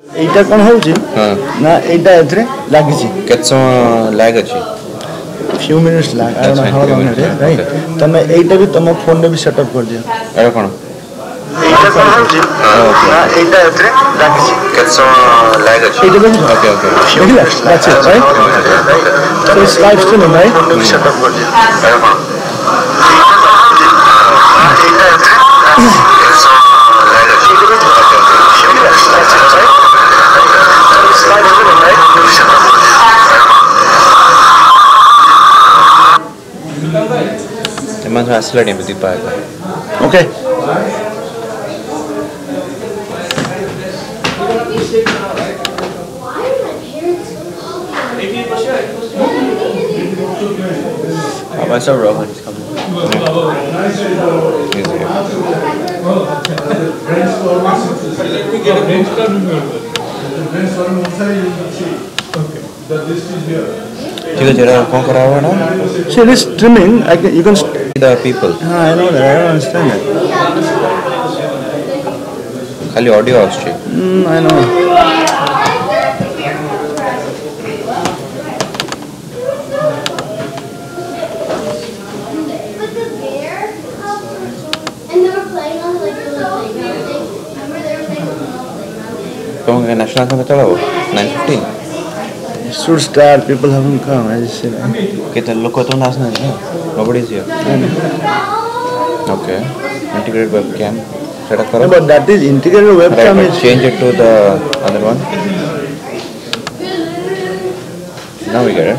এইটা কোন হଉଛି না এইটা এথরে লাগিছি কেତେ ସମୟ lag ଅଛି few minutes lag I don't know how long it is right ତମେ এইটা ବି ତମ ଫୋନ ରେ ବି ସେଟ ଅପ୍ କରି ଦିଅ ଏଟା କଣ এইটা কোন ହଉଛି ନା এইଟା ଏଥରେ লাগিଛି କେତେ ସମୟ lag ଅଛି এইଟା ବି ଓକେ ଓକେ ଦେଖିଲା that's it right so it's live streaming right set up କରି ଦିଅ ଏଟା କଣ এইଟା ଏଥରେ ଏମାନେ ସବୁ ଆସିଲାଣି ଏବେ ଦୀପା ଏକା okay I saw Rohan is coming. He's here. ठीक है जरा कौन करा हुआ ना so this streaming you can the people I know that I don't understand it खाली ऑडियो आउट I know कौन का नेशनल का चला वो 9:15 should start people haven't come I just said कितने लोग को तो नाचना है nobody is here okay integrated webcam set up करो but that is integrated webcam right, change it to the other one now we get it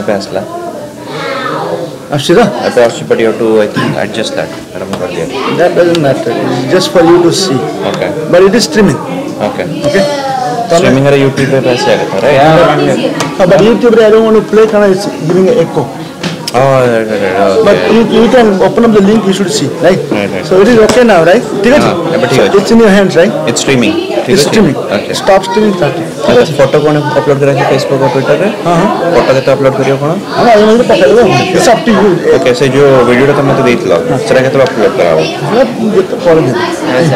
अब ऐसा Ashira but you have to I think adjust that that doesn't matter it's just for you to see okay but it is streaming okay streaming है YouTube पे पैसे आएगा right yeah but YouTube I don't want to play because it's giving an echo right. But you can open up the link you should see right so it is okay now right it's in your hands right it's streaming it's streaming okay stop streaming अच्छा photo कौन upload करा है Facebook और Twitter पे photo के तो upload करियो कौन हां ये मुझे पता है it's up to you okay से जो वीडियो तो तुमने तो देख लो सरा के तो अपलोड कराओ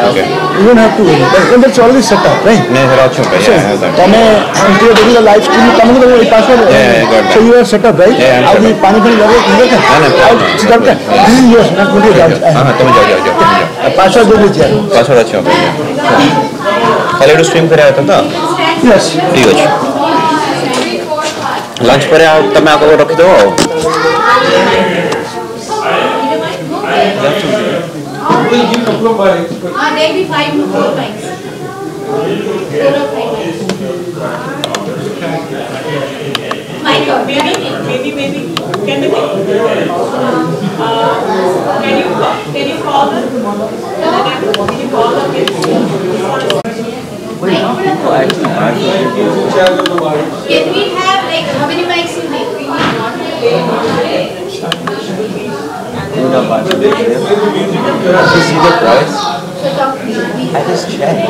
okay you don't have to but that's already set up right नहीं सर अच्छा है तमे इंटरव्यू देखिए लाइव स्ट्रीम तमे तो ये password so you are set up right अभी पानी भरी लगे ठीक है ना स्टार्ट कर यस ना मुझे हां तुम जाओ पासवर्ड दे दीजिए पासवर्ड अच्छा है खाली तो स्ट्रीम कराया था यस ठीक है लंच पर तमे आको रख दो maybe 5 more pints. 4 or 5 pints. My God, maybe. Can you call them? Can you call them? Can we have like how many mics you need? You see the price? I just checked.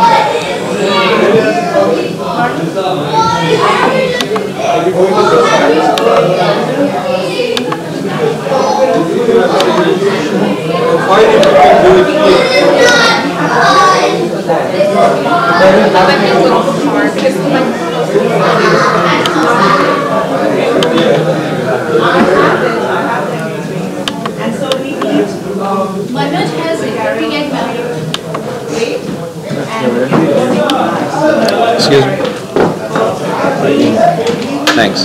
Manoj has it. We get married. Excuse me. Thanks.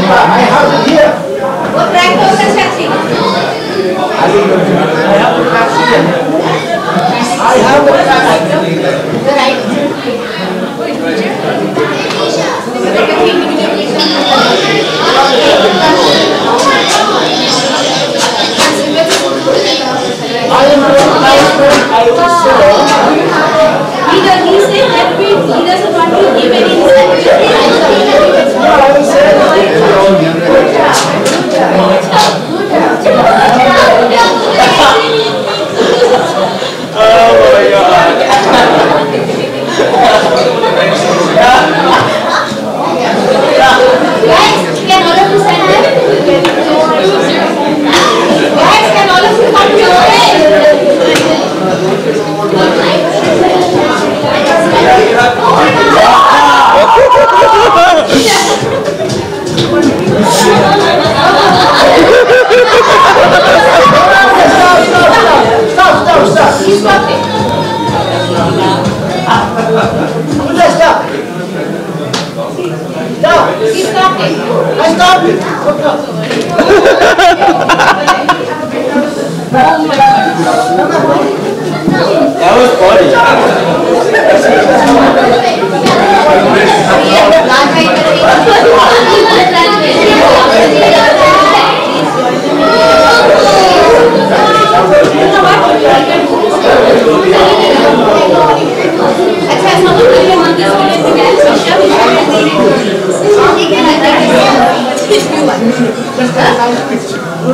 I He said that he doesn't want to give any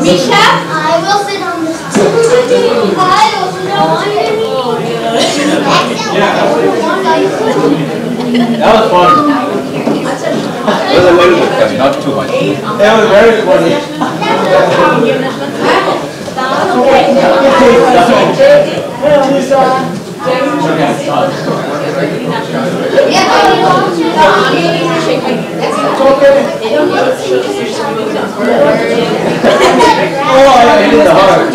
Misha? I will sit on this. I will sit on That was fun. It was a little bit funny, not too much. It was very funny. Oh, I hit the heart.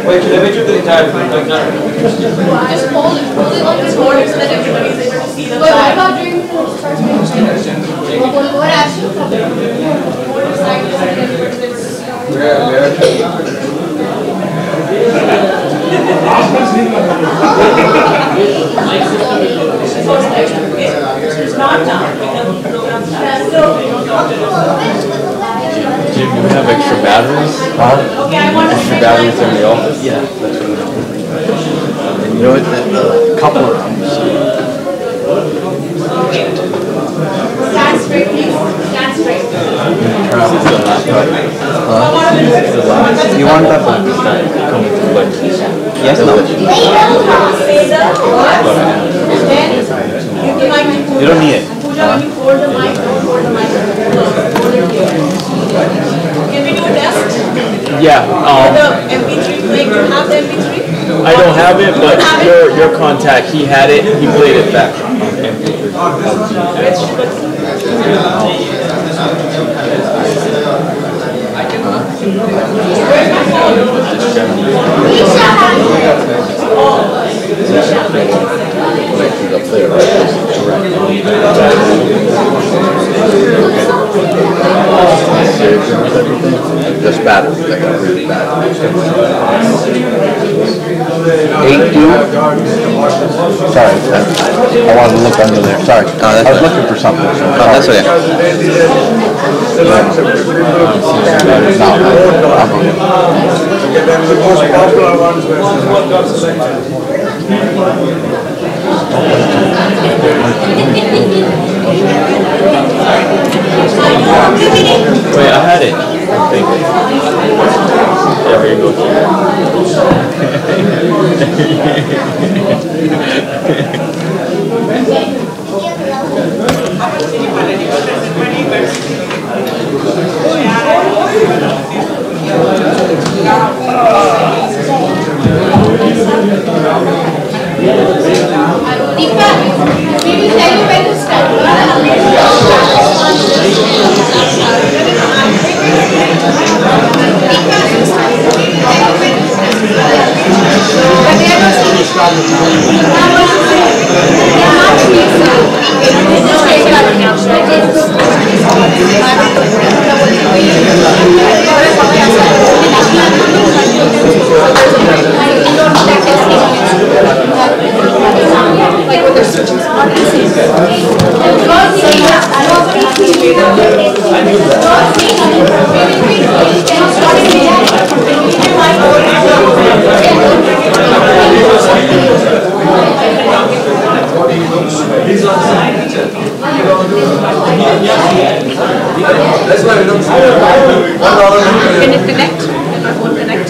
Wait, should I make sure the entire thing? Like, not just hold it like this order so that everybody's able to see the what about during the first page? What action? Jim, you have extra batteries? Extra batteries in the office? Yeah. And you know what? A couple of them. Stand straight, please. Stand straight. Turn off the laptop. You want that one? Yes, no. You don't need it. Can we do a test? Yeah. The MP3, like you have the MP3? I don't have it, but your contact, he had it. He played it back. Just bad. Like really bad. 8-2. Sorry, I wanted to look under there. Sorry, I was looking for something. Oh, that's okay. The most popular ones were Wait, I had it. I think. Yeah, here you go. Deepa, we will tell you when to start. Can it connect? Can my phone connect?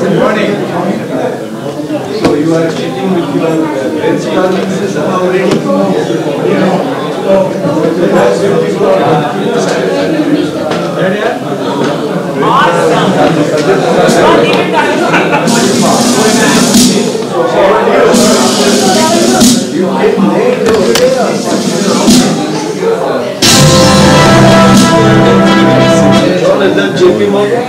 Good morning. So you are sitting with your principal system already? Is that JP Morgan?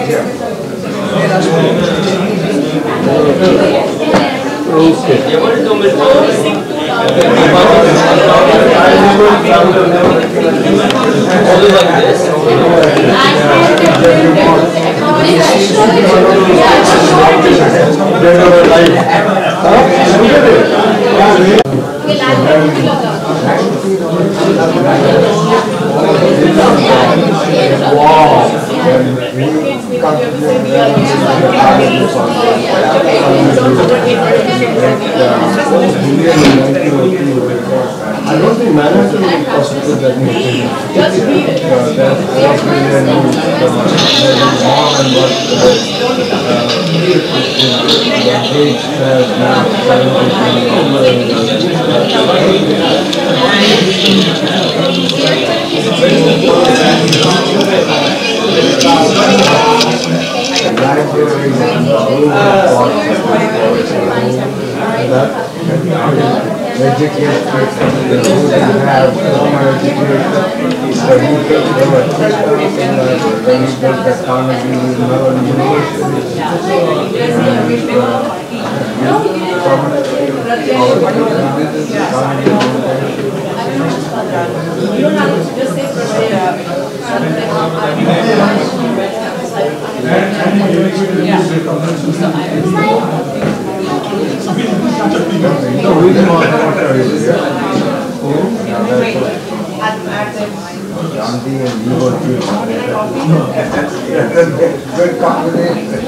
I don't think management is possible that just read it. Good combination.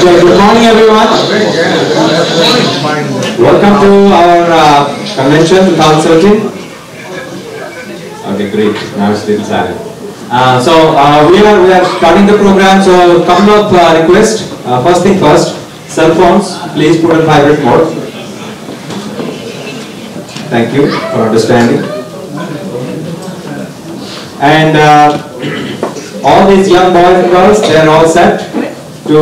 Good morning, everyone. Welcome to our convention 2017. Okay, great. Now it's little silent. We are starting the program. So, couple of requests. First thing first, cell phones, please put in vibrate mode. Thank you for understanding. And all these young boys and girls, they are all set to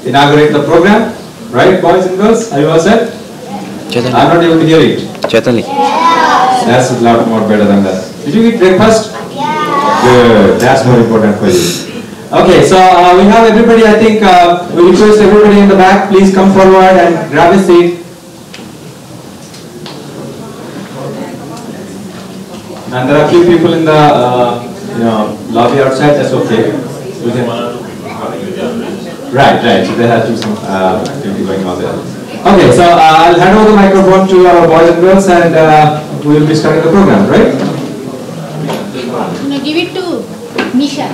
inaugurate the program, right, boys and girls? Are you all set? Chaitanya. I'm not able to hear it. Chaitanya. That's a lot more better than that. Did you eat breakfast? Yeah. Good. That's more important for you. Okay, so we have everybody. I think we request everybody in the back, please come forward and grab a seat. And there are a few people in the lobby outside. That's okay. We can. Right. So they have to some activity going on there. Okay, so I'll hand over the microphone to our boys and girls, and we will be starting the program, right? No, give it to Misha.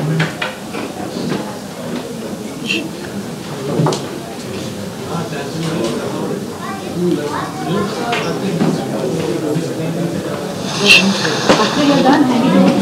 After you're done, hand it over to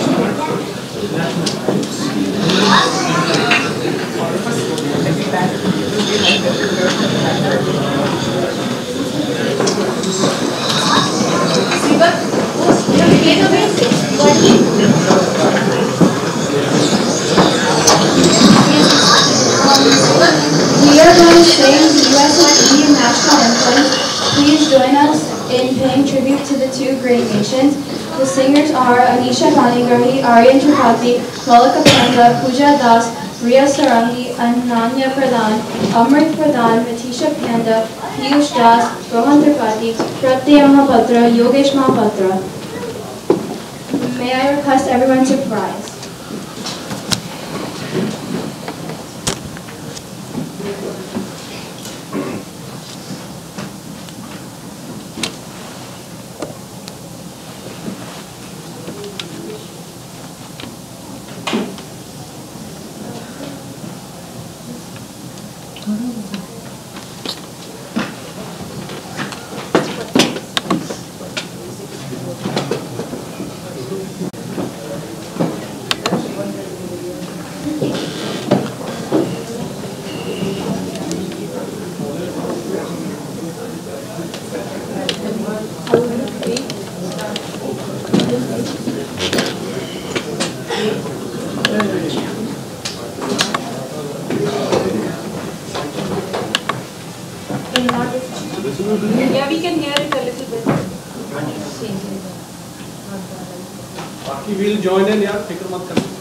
We are going to sing the U.S. and Indian national anthems. Please join us in paying tribute to the two great nations. The singers are Anisha Panigrahi, Aryan Tripathi, Malika Panda, Pooja Das, Riya Sarangi, Ananya Pradhan, Amrit Pradhan, Matisha Panda, Piyush Das, Rohan Tripathi, Pratyay Mahapatra, Yogesh Mahapatra. May I request everyone to rise. बाकी we'll join in यार फिक्र मत करना.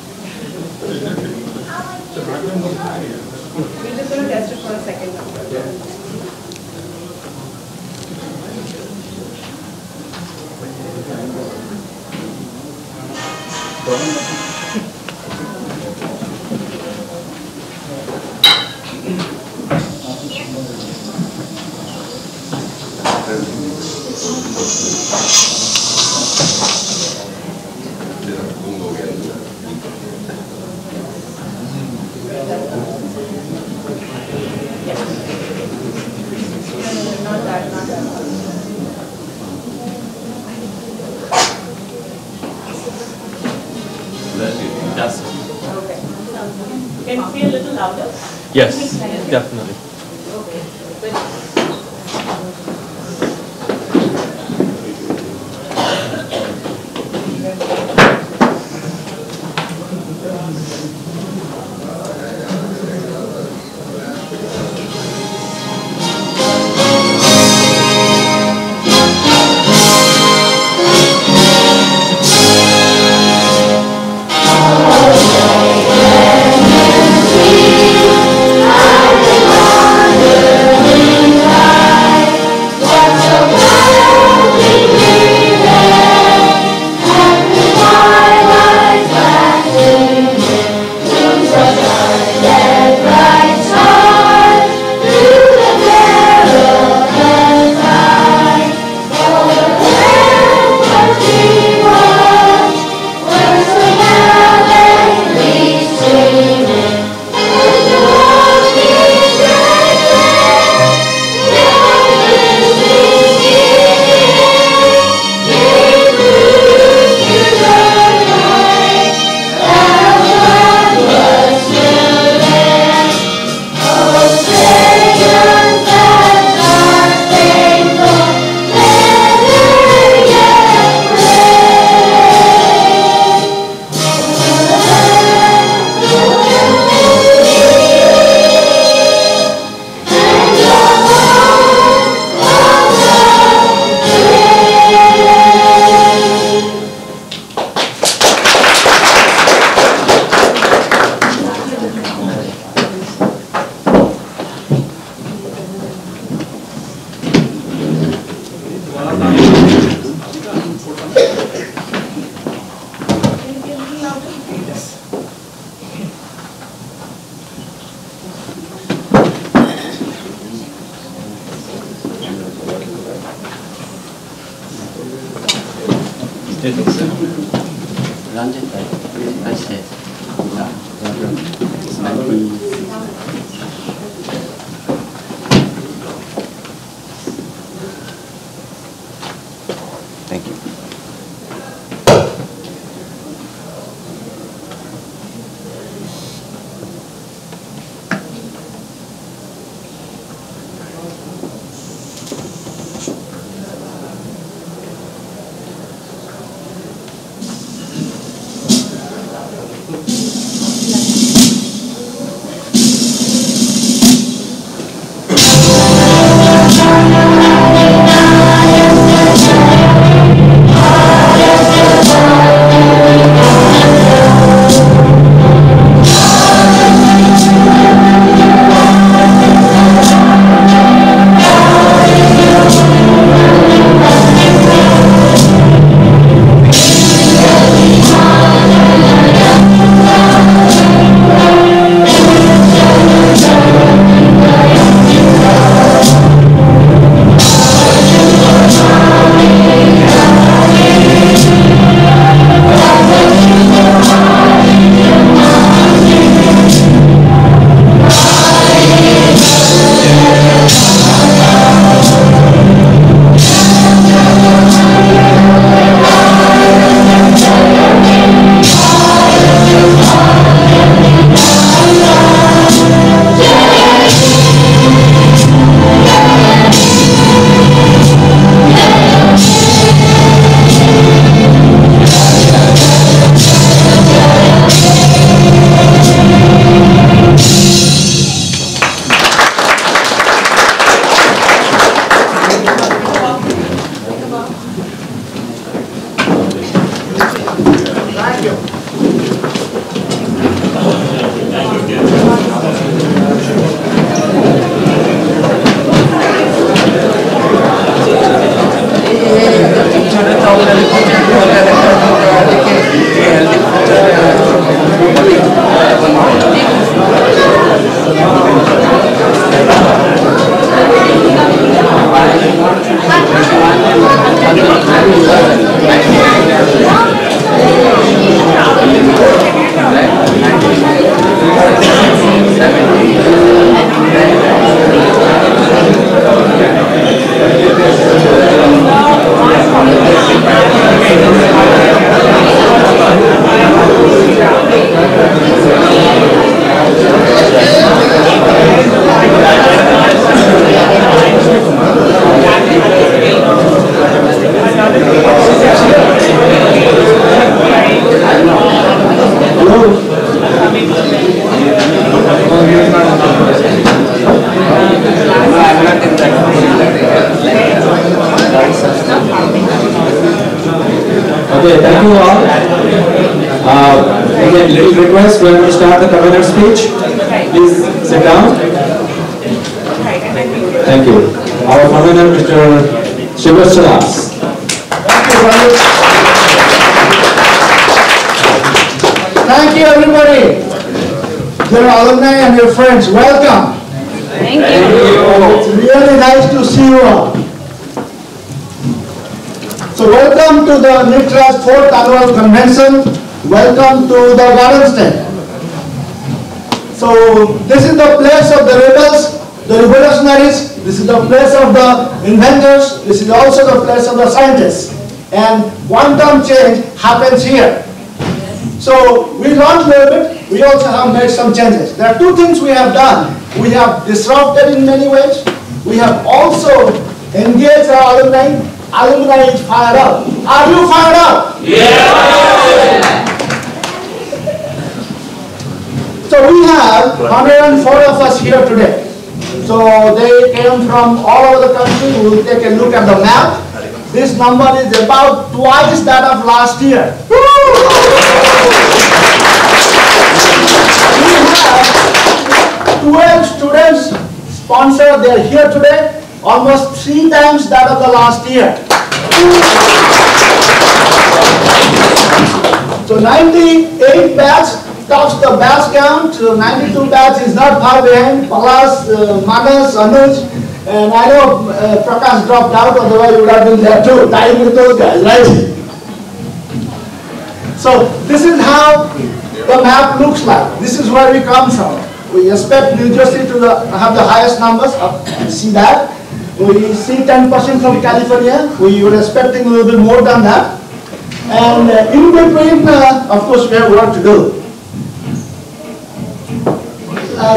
We're just going to test it for a second now. Yes. Okay. Can you be a little louder? Yes, definitely. Okay. Good. Thank you. Okay, thank you all. Again, little request when we start the convener speech. Please sit down. Thank you. Our convener, Mr. Shivas. Thank you, everybody. Dear alumni and your friends, welcome. Thank you. It's really nice to see you all. So welcome to the NITROAA's 4th annual convention. Welcome to the Garden State. So this is the place of the rebels, the revolutionaries. This is the place of the inventors. This is also the place of the scientists. And quantum change happens here. So we learned a little bit. We also have made some changes. There are two things we have done. We have disrupted in many ways. We have also engaged our alumni. Alumni is fired up. Are you fired up? Yeah! So we have 104 of us here today. So they came from all over the country. We will take a look at the map. This number is about twice that of last year. We have 12 students sponsored. They are here today. Almost 3 times that of the last year. So 98 batch tops the batch count. 92 batch is not far behind. Palas, Manas, Anuj, and I know Prakash dropped out, otherwise you would have been there too. Time with those guys, right? So this is how the map looks like. This is where we come from. We expect New Jersey to have the highest numbers. See that? We see 10% from California. We were expecting a little bit more than that. And in between, of course, we have work to do.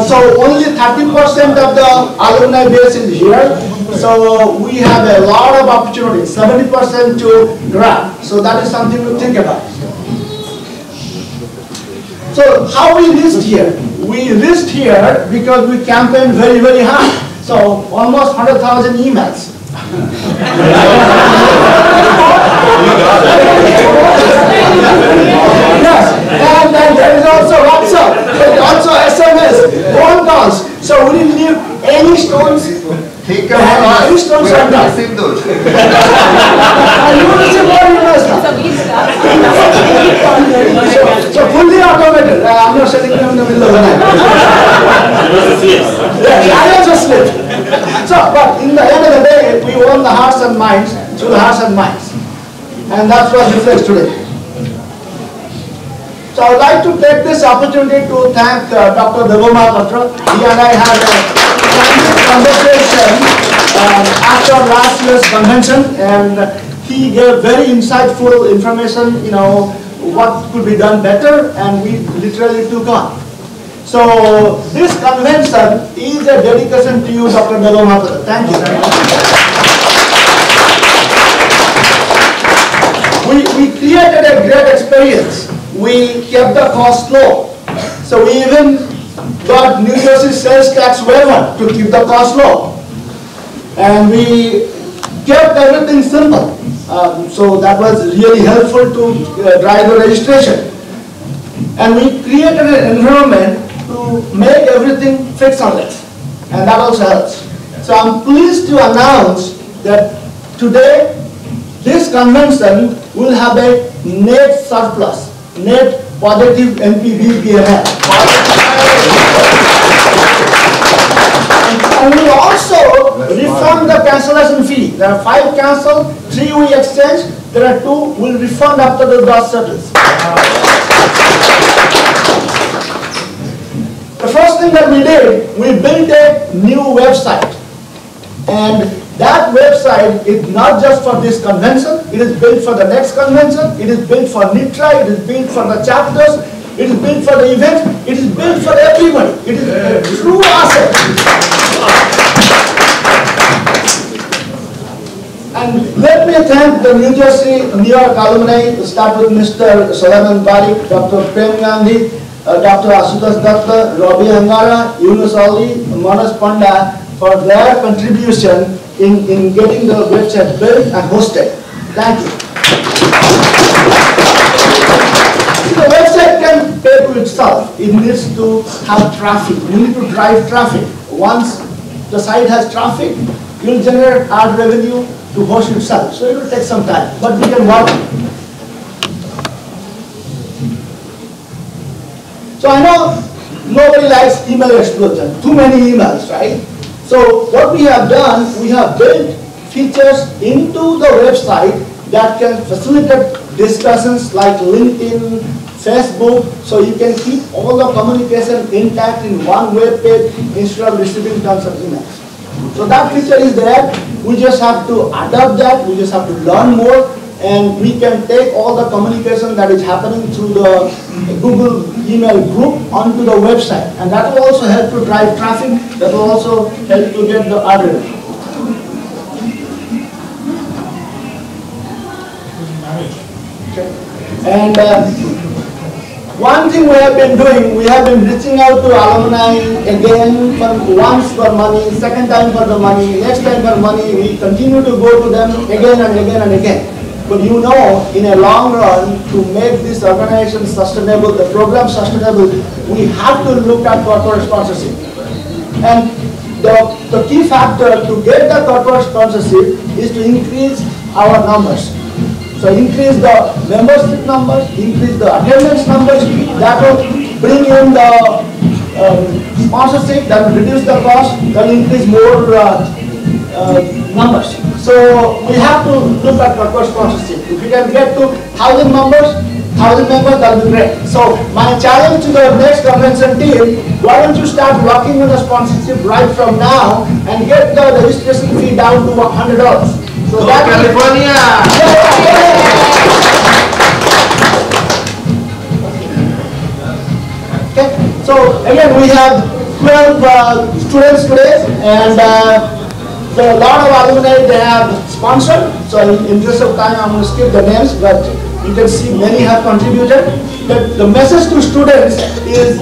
So only 30% of the alumni base is here. So we have a lot of opportunities, 70% to grab. So that is something to think about. So how we reached here? We reached here because we campaigned very, very hard. So almost 100,000 emails. Yes, and there is also WhatsApp, also SMS, phone calls. So we didn't leave any stones. Any stones are done. And you will receive more emails now. So fully automated. I'm not sending them in the middle of the night. Yes, I also sleep. So, but in the end of the day, we won the hearts and minds through the hearts and minds. And that's what reflects today. So I would like to take this opportunity to thank Dr. Devoma Patra. He and I had a candid conversation after last year's convention, and he gave very insightful information, you know, what could be done better, and we literally took on. So this convention is a dedication to you, Dr. Devoma Patra. Thank you. We created a great experience. We kept the cost low. So we even got New Jersey sales tax waiver to keep the cost low. And we kept everything simple. So that was really helpful to drive the registration. And we created an environment to make everything frictionless. And that also helps. So I'm pleased to announce that today, this convention will have a net surplus, net positive NPV PNL. And we will also refund the cancellation fee. There are 5 cancelled, 3 we exchange, there are 2 will refund after the dust settles. The first thing that we did, we built a new website. And that website is not just for this convention, it is built for the next convention, it is built for NITROAA, it is built for the chapters, it is built for the event, it is built for everybody. It is a true asset. And let me thank the New York alumni, start with Mr. Solomon Barik, Dr. Prem Gandhi, Dr. Asutosh Datta, Robbie Angara, Yunus Ali, Manas Panda for their contribution in getting the website built and hosted. Thank you. The website can pay to itself. It needs to have traffic. You need to drive traffic. Once the site has traffic, you will generate ad revenue to host itself. So it will take some time, but we can work. So I know nobody likes email explosion, too many emails, right? So what we have done, we have built features into the website that can facilitate discussions like LinkedIn, Facebook, so you can keep all the communication intact in one web page instead of receiving tons of emails. So that feature is there. We just have to adapt that. We just have to learn more, and we can take all the communication that is happening through the Google email group onto the website, and that will also help to drive traffic. That will also help to get the order. Okay. And one thing we have been doing, we have been reaching out to alumni again once for money, second time for the money, next time for money. We continue to go to them again and again and again. But you know, in a long run, to make this organization sustainable, the program sustainable, we have to look at corporate sponsorship. And the key factor to get the corporate sponsorship is to increase our numbers. So increase the membership numbers, increase the attendance numbers, that will bring in the sponsorship, that will reduce the cost, that will increase more numbers. So we have to look at corporate sponsorship. If we can get to 1,000 members, that will be great. So my challenge to the next convention team, why don't you start working on the sponsorship right from now and get the registration fee down to $100. So that California. Okay. So again, we have 12 students today, and a lot of alumni they have sponsored. So in interest of time, I'm going to skip the names, but you can see many have contributed. But the message to students is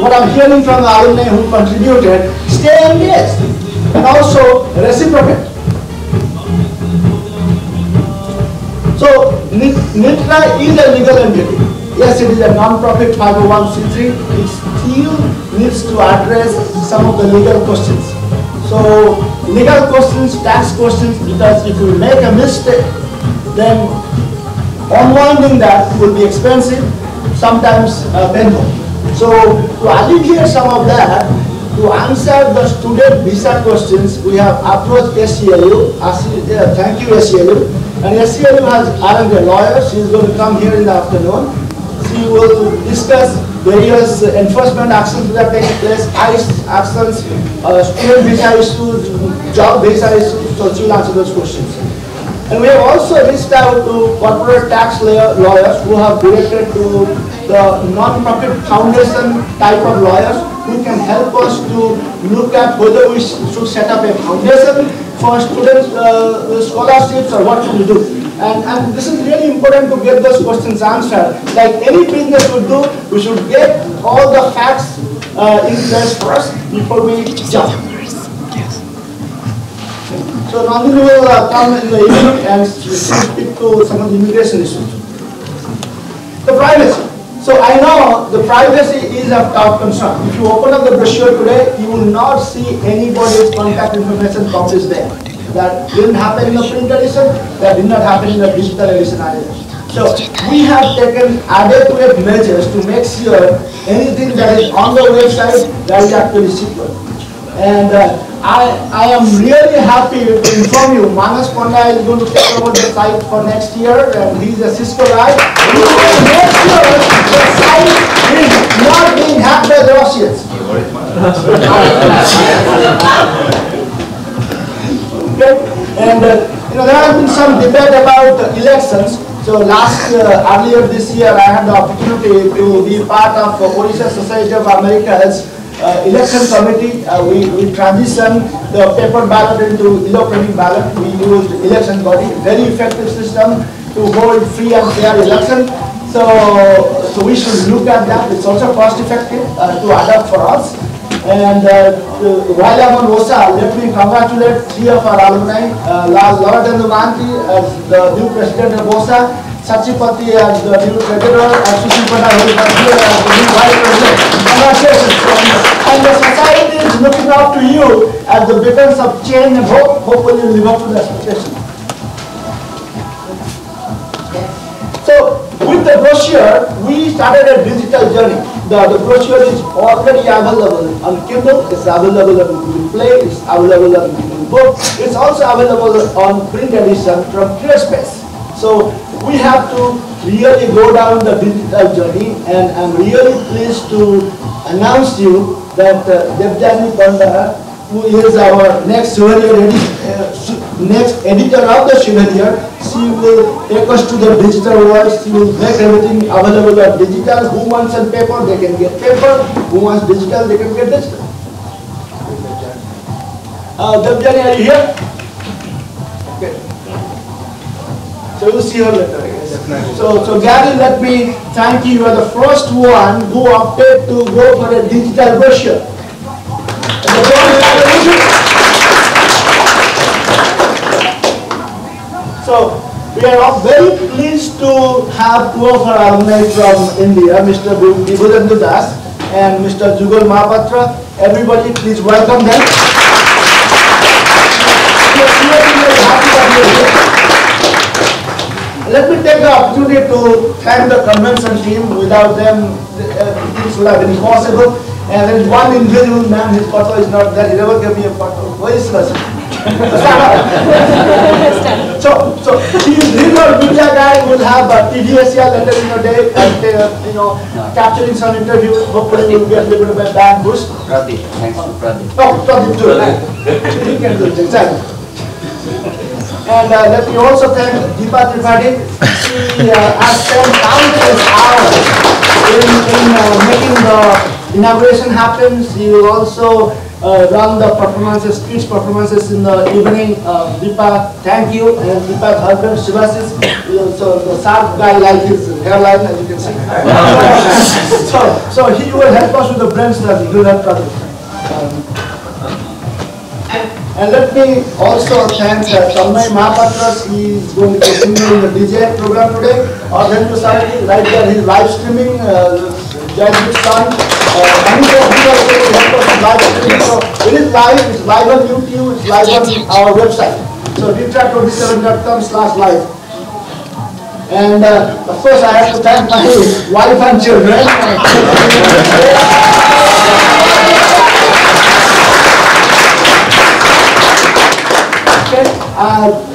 what I'm hearing from the alumni who contributed: stay engaged and also reciprocate. So NITROAA is a legal entity. Yes, it is a non-profit 501c3. It still needs to address some of the legal questions. So legal questions, tax questions, because if we make a mistake, then unwinding that will be expensive, sometimes painful. So to alleviate some of that, to answer the student visa questions, we have approached SCLU. Thank you, SCLU. And SCLU has arranged a lawyer. She is going to come here in the afternoon. She will discuss various enforcement actions that take place, ICE actions, student visa issues, job visa issues, so she will answer those questions. And we have also reached out to corporate tax lawyers who have directed to the non-profit foundation type of lawyers who can help us to look at whether we should set up a foundation for students scholarships or what should we do. And this is really important to get those questions answered. Like any business would do, we should get all the facts in place first before we jump. So Nandini will come in the evening and speak to some of the immigration issues. The privacy. So I know the privacy is of top concern. If you open up the brochure today, you will not see anybody's contact information published there. that didn't happen in the print edition, that did not happen in the digital edition either. So we have taken adequate measures to make sure anything that is on the website that is actually secure. And I am really happy to inform you, Manas Panda is going to take over the site for next year, and he's a Cisco guy. He will make sure the site is not being hacked by the Russians. Okay? And there has been some debate about elections. So earlier this year, I had the opportunity to be part of Odisha Society of America's election committee. We transitioned the paper ballot into electronic ballot. We used election body, very effective system to hold free and fair election. So we should look at that. It's also cost effective to adapt for us. And while I'm on OSA, let me congratulate 3 of our alumni, Lord Manti as the new president of OSA, Sachipati as the new treasurer, and Sushil Panda who is here as the new vice president. Congratulations. And the society is looking up to you as the beacons of change, and hopefully you live up to the expectation. So with the brochure, we started a digital journey. The brochure is already available on Kindle, it's available on Google Play, it's available on Google Book, it's also available on print edition from ClearSpace. So we have to really go down the digital journey, and I'm really pleased to announce you that Devjani Panda, who is our next next editor of the Chevalier, she will take us to the digital world. She will make everything available on digital. Who wants on paper, they can get paper. Who wants digital, they can get digital. Devjani, are you here? Okay. So you'll see her later, I guess. So Gary, let me thank you. You are the first one who opted to go for a digital brochure. So we are all very pleased to have 2 of our alumni from India, Mr. Vibhudendu Das and Mr. Jugal Mahapatra. Everybody, please welcome them. Let me take the opportunity to thank the convention team. Without them, this would have been impossible. And there is one individual man, his photo is not there. He never gave me a photo. Where is this? So he's our media guy who will have TDSL later in the day and capturing some interviews. Hopefully we'll get a little bit of a bad boost. Pradeep, thanks to Pradeep. Oh, Pradeep too. He can do it, exactly. And let me also thank Deepa Tripathi. She has spent countless hours in making the inauguration happen. She will also run the performances, speech performances in the evening. Deepa, thank you. And Deepa's husband, Shivasis, so the sharp guy like his hairline, as you can see. so he will help us with the brain study. He will help us. And let me also thank Tanmay Mahapatras. He is going to continue in the DJ program today. Organ Society, right there, he is live streaming. Jai's son. Many people are going to help us with live streaming. So it is live, it's live on YouTube, it's live on our website. So NITROAA27.com/live. And of course, I have to thank my wife and children.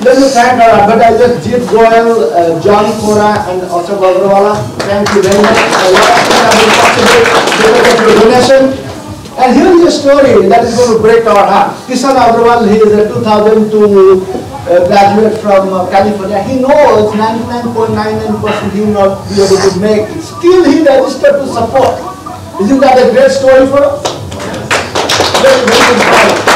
Let me thank our advertisers, Jeet Goel, John Kora, and also Agrawala. Thank you very much. A lot of things have been possible because of your donation. And here is a story that is going to break our heart. Kishan Agrawal, he is a 2002 graduate from California. He knows 99.99% he will not be able to make it. Still he registered to support. Isn't that a great story for us? Very, very inspiring.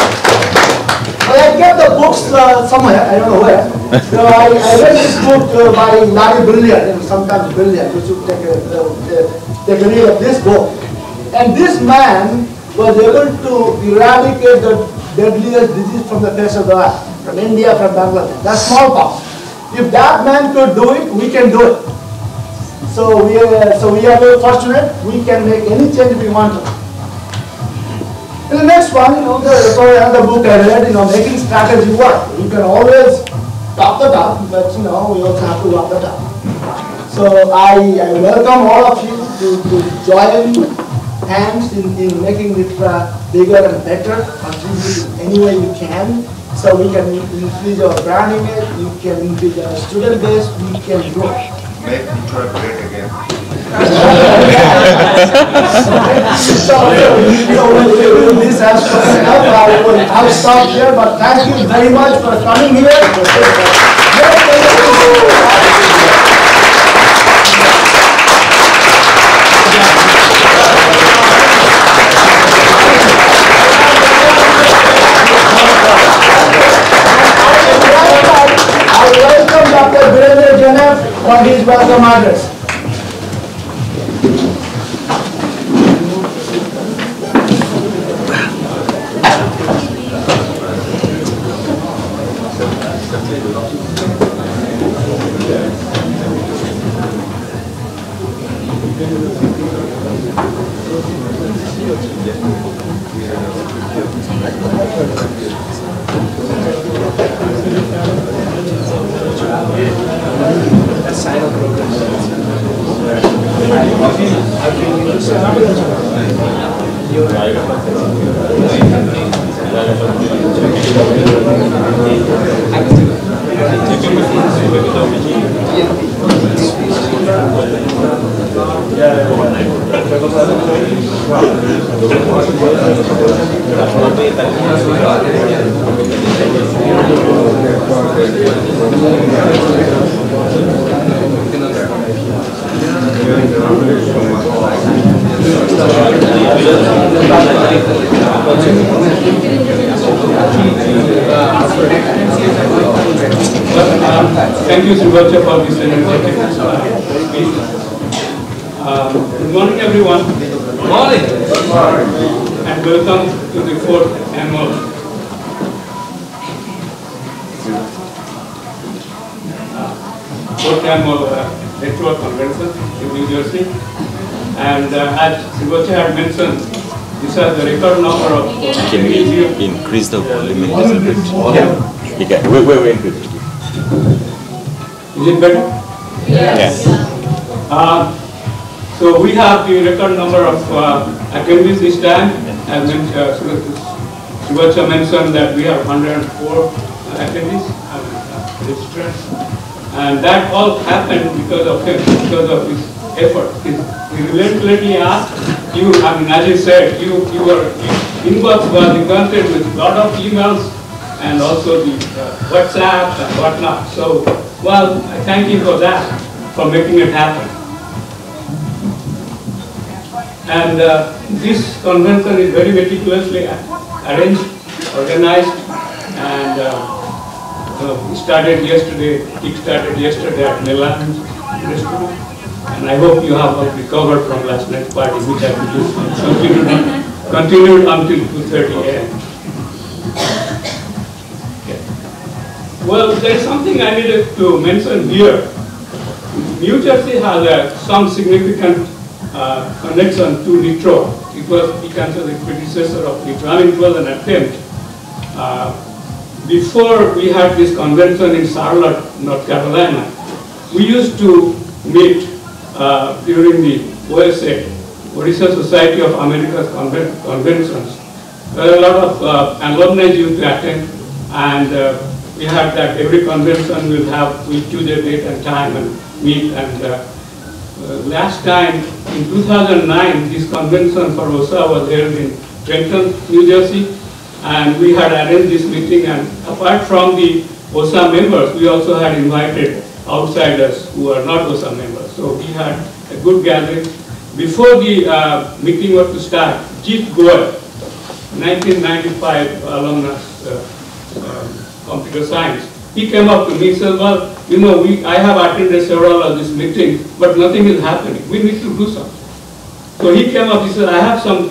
Well, I kept the books somewhere, I don't know where. So I read this book by Larry Brilliant, and sometimes Brilliant. You should take a read of this book. And this man was able to eradicate the deadliest disease from the face of the earth, from India, from Bangladesh. That's smallpox. If that man could do it, we can do it. So we are very fortunate. We can make any change we want to. In the next one, there's another book I read, making strategy work. You can always talk the talk, but we also have to walk the talk. So I welcome all of you to join hands in making NITROAA bigger and better, contribute in any way we can, so we can increase our brand image, we can increase our student base, we can grow. Make NITROAA great again. So with this has spoken up, I'll stop here, but thank you very much for coming here. I welcome Dr. for his welcome address. Thank you, Srivacha, for this energetic speech. Good morning, everyone. Good morning. And welcome to the 4th annual NITROAA convention in New Jersey. And as Srivacha had mentioned, this is the record number of. Can we increase the volume a little bit? Yeah. You can. Wait. Is it better? Yes. So we have the record number of attendees this time. As Srivacha mentioned that we have 104 attendees, registrants, and that all happened because of him, because of his effort. He relentlessly asked you. I mean, as you said, your inbox was inundated with a lot of emails and also the WhatsApp and whatnot. So, well, I thank you for that, for making it happen. And this convention is very meticulously arranged, organized, and started yesterday, kick-started yesterday at Milan's restaurant. And I hope you have all recovered from last night's party, which I will continued until 2:30 a.m. Well, there is something I needed to mention here. New Jersey has some significant connection to NITROAA. It was, you can say, the predecessor of NITROAA. I mean, it was an attempt. Before we had this convention in Charlotte, North Carolina, we used to meet during the OSA, Odisha Society of America's conventions. There are a lot of alumni used to attend, and we had that every convention we'll choose a date and time and meet. And last time in 2009, this convention for OSA was held in Trenton, New Jersey, and we had arranged this meeting. And apart from the OSA members, we also had invited outsiders who are not OSA members. So we had a good gathering. Before the meeting was to start, Jeet Goel, 1995 alumnus, computer science, he came up to me and said, well, you know, I have attended several of these meetings, but nothing is happening. We need to do something. So he came up, he said, I have some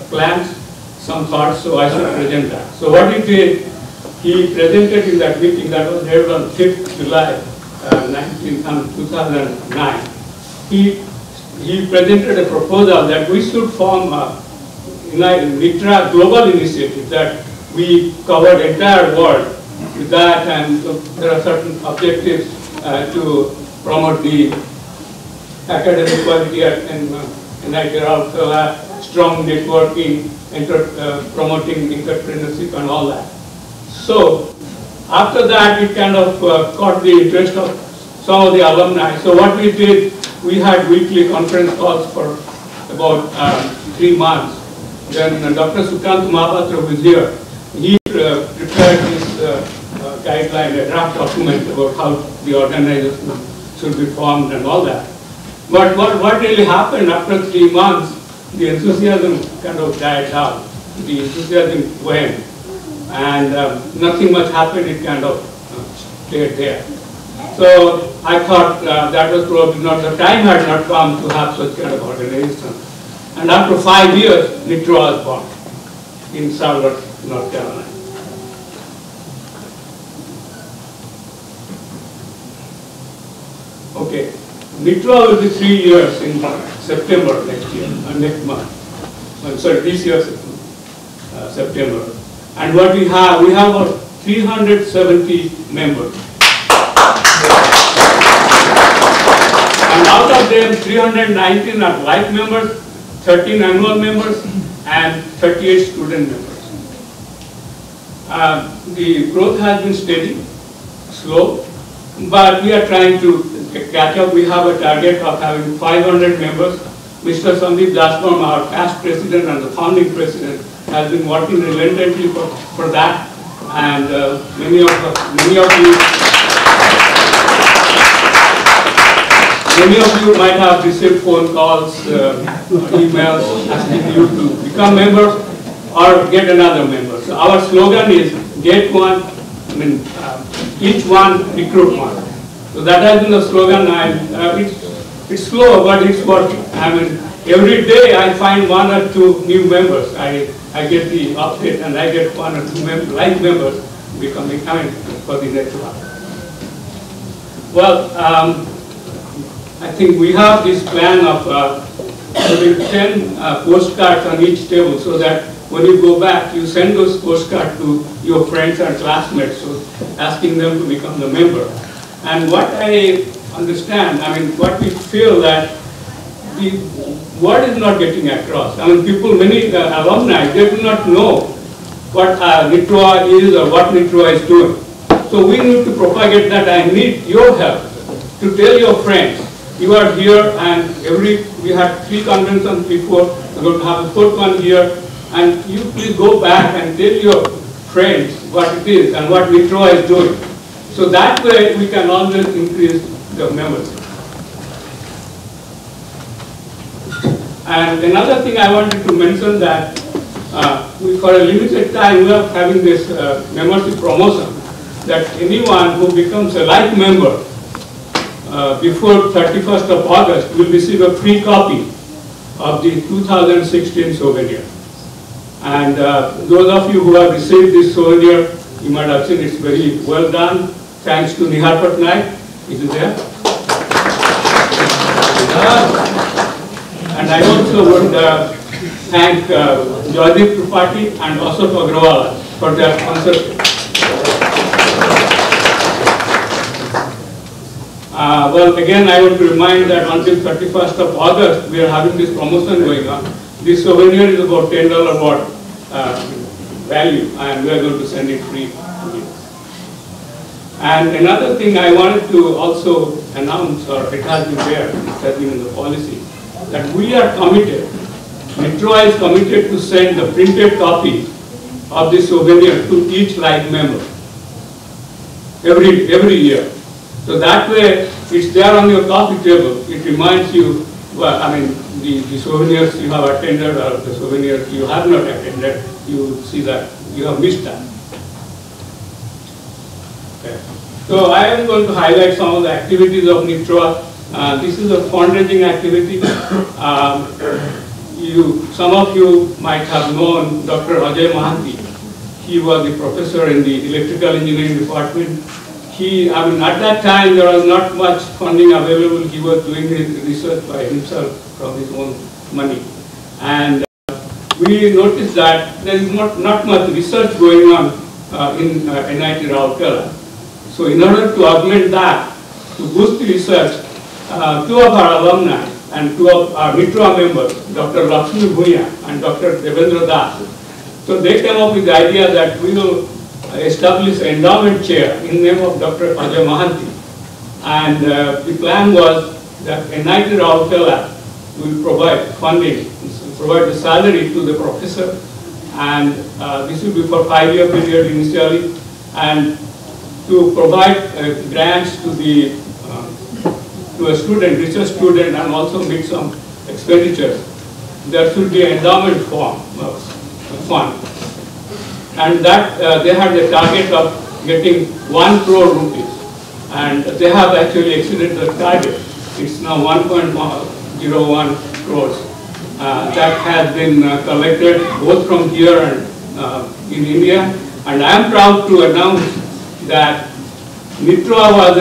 plans, some thoughts, so I should present that. So what he did, he presented in that meeting that was held on 5th July 2009. He presented a proposal that we should form NITROAA global initiative that we covered entire world with that, and there are certain objectives to promote the academic quality and NITROAA, strong networking, promoting entrepreneurship and all that. So after that, it kind of caught the interest of some of the alumni. So what we did, we had weekly conference calls for about 3 months. Then Dr. Sukant Mahapatra, who is here, he prepared this guideline, a draft document about how the organization should be formed and all that. But what really happened after 3 months, the enthusiasm kind of died down. The enthusiasm went, and nothing much happened. It kind of stayed there. So I thought that was probably not, the time had not come to have such kind of organization. And after 5 years, NITROAA was born in Charlotte, North Carolina. Okay, NITROAA will be 3 years in September next year, next month. Sorry, this year September. And what we have about 370 members. And out of them, 319 are life members, 13 annual members, and 38 student members. The growth has been steady, slow, but we are trying to catch up. We have a target of having 500 members. Mr. Sandeep Dasbarma, our past president and the founding president, has been working relentlessly for that. And many of you might have received phone calls, emails asking you to become members or get another member. So our slogan is get one, each one, recruit one. So that has been the slogan, and it's slow, but it's working. Every day I find 1 or 2 new members. I get the update, and I get 1 or 2 life members coming for the NITROAA. Well, I think we have this plan of putting 10 postcards on each table, so that when you go back, you send those postcards to your friends and classmates, so asking them to become the member. And what I understand, what we feel that the word is not getting across. People, many alumni, they do not know what NITROAA is or what NITROAA is doing. So we need to propagate that. I need your help to tell your friends. You are here, and we had 3 conventions before. We're going to have a 4th one here, and you please go back and tell your friends what it is and what NITROAA is doing. So that way we can always increase the membership. And another thing I wanted to mention that for a limited time we are having this membership promotion, that anyone who becomes a life member before 31st of August will receive a free copy of the 2016 souvenir. And those of you who have received this souvenir, you might have seen it's very well done. Thanks to Nihar Patnaik. Is it there? And I also would thank Joydeep Tripathi and also to Agrawal for their sponsorship. Well, again, I want to remind that until 31st of August, we are having this promotion going on. This souvenir is about $10 worth value, and we are going to send it free to you. And another thing I wanted to also announce, or it has been there, it has been in the policy, that we are committed, NITROAA is committed to send the printed copy of the souvenir to each life member every year. So that way, it's there on your coffee table. It reminds you, the souvenirs you have attended or the souvenirs you have not attended, you see that you have missed that. Okay. So I am going to highlight some of the activities of NITROAA. This is a fundraising activity. Some of you might have known Dr. Ajay Mahanti. He was the professor in the electrical engineering department. At that time there was not much funding available. He was doing his research by himself from his own money. And we noticed that there is not much research going on in NIT Rourkela. So in order to augment that, to boost the research, two of our alumni and two of our NITROAA members, Dr. Lakshmi Bhuya and Dr. Devendra Das, so they came up with the idea that we will establish an endowment chair in name of Dr. Ajay Mahanti. And the plan was that NIT Rourkela will provide funding, provide the salary to the professor, and this will be for 5-year period initially, and to provide grants to the to a student, research student, and also make some expenditures. There should be an endowment fund, and that they had the target of getting 1 crore rupees, and they have actually exceeded the target. It's now 1.01 crores. That has been collected both from here and in India, and I am proud to announce that NITROAA was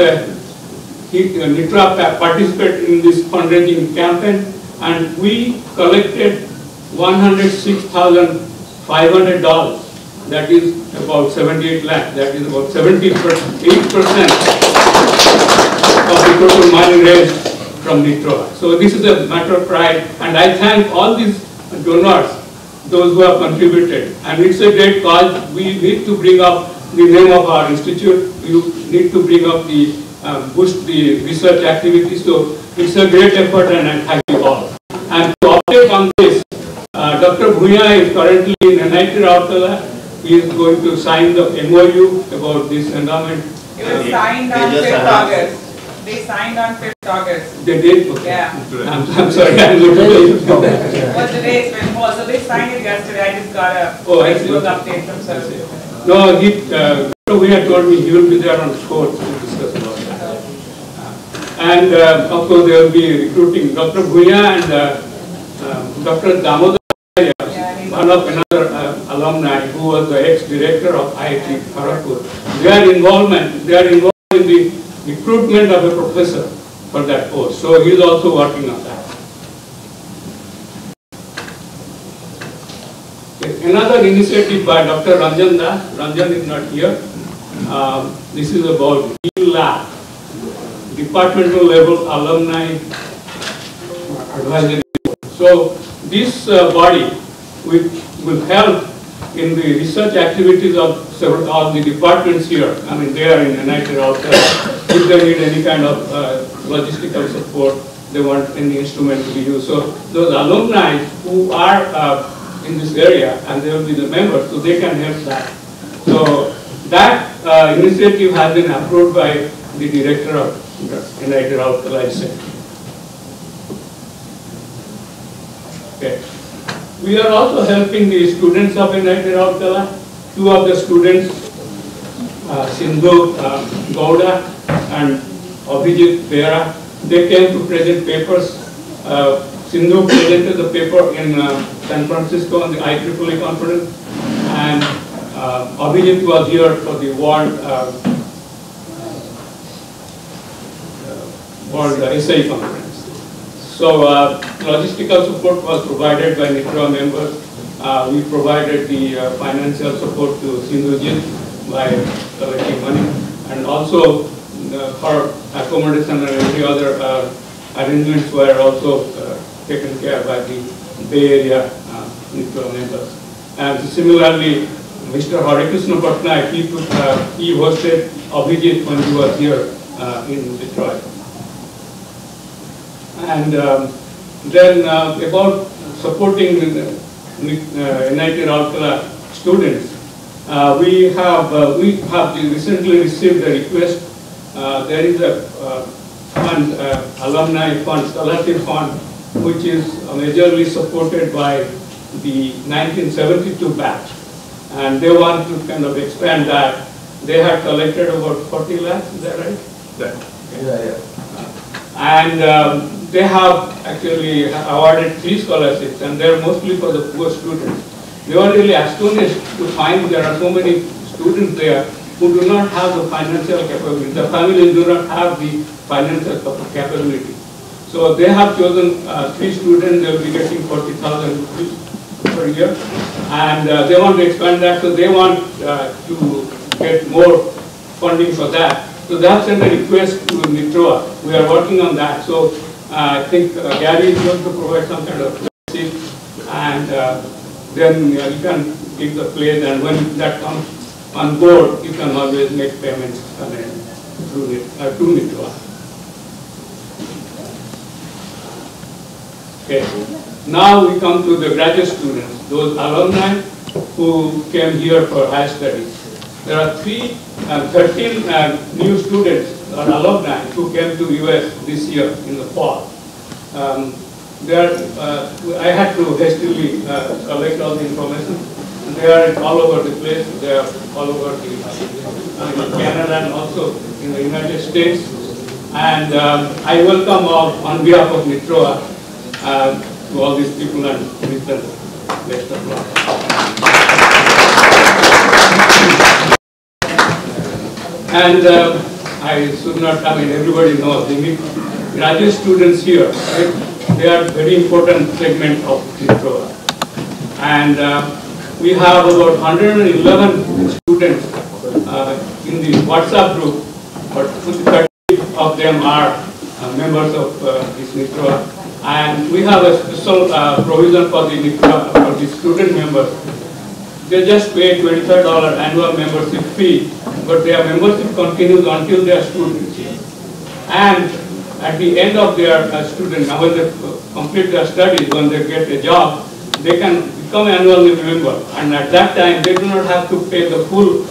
NITROAA participated in this fundraising campaign, and we collected $106,500. That is about 78 lakhs. That is about 78% of the total money raised from NITROAA. So this is a matter of pride, and I thank all these donors, those who have contributed. And it's a great cause. We need to bring up the name of our institute. We need to bring up the boost the research activities. So it's a great effort, and I thank you all. And to update on this, Dr. Bhuya is currently in NIT Rourkela. He is going to sign the MOU about this endowment. It was signed on 5th August. They signed on 5th August. They did? Okay. Yeah. I'm sorry, I'm looking at you. What's the date? So they signed it yesterday. I just got a Facebook update from Sir. No, Dr. Bhuya told me he will be there on court to discuss about that. And of course they will be recruiting Dr. Bhuya and Dr. Damodar, one of another alumni who was the ex-director of IIT Kharagpur. They are involved in the recruitment of a professor for that post. So he is also working on that. Okay. Another initiative by Dr. Ranjan Das. Ranjan is not here. This is about DLAB, departmental level alumni advisory. So this body which will help in the research activities of all the departments here. I mean, they are in NIT Rourkela. If they need any kind of logistical support, they want any instrument to be used. So those alumni who are in this area, and they will be the members, so they can help that. So that initiative has been approved by the director of NIT Rourkela. Okay. We are also helping the students of NIT Rourkela. Two of the students, Sindhu Gowda and Abhijit Bera, they came to present papers. Sindhu presented the paper in San Francisco on the IEEE conference, and Abhijit was here for the World Essay Conference. So logistical support was provided by NITROAA members. We provided the financial support to Sindhujit by collecting money, and also for accommodation and every other arrangements were also taken care by the Bay Area NITROAA members. And similarly, Mr. Harikrishna Patnaik, he hosted Abhijit when he was here in Detroit. And then about supporting NIT Rourkela students, we have recently received a request. There is a fund, alumni fund, scholarship fund, which is majorly supported by the 1972 batch, and they want to kind of expand that. They had collected about 40 lakhs. Is that right? Yeah. And they have actually awarded 3 scholarships, and they're mostly for the poor students. They were really astonished to find there are so many students there who do not have the financial capability. The families do not have the financial capability. So they have chosen 3 students. They will be getting 40,000 rupees. So per year, and they want to expand that, so they want to get more funding for that. So they have sent a request to NITROAA. We are working on that. So I think Gary is going to provide some kind of message, and then you can give the place, and when that comes on board, you can always make payments through to NITROAA. Okay. Now we come to the graduate students, those alumni who came here for higher studies. There are 13 new students or alumni who came to US this year in the fall. I had to hastily collect all the information. They are all over the place. They are all over Canada and also in the United States. And I welcome all on behalf of NITROAA to all these people and wish them best of luck. And I should not, everybody knows, the graduate students here, right? They are very important segment of NITROAA. And we have about 111 students in the WhatsApp group, but 30 of them are members of this NITROAA. And we have a special provision for the NITROAA, for the student members. They just pay $25 annual membership fee, but their membership continues until they are students. And at the end of their student, when they complete their studies, when they get a job, they can become annual member. And at that time, they do not have to pay the full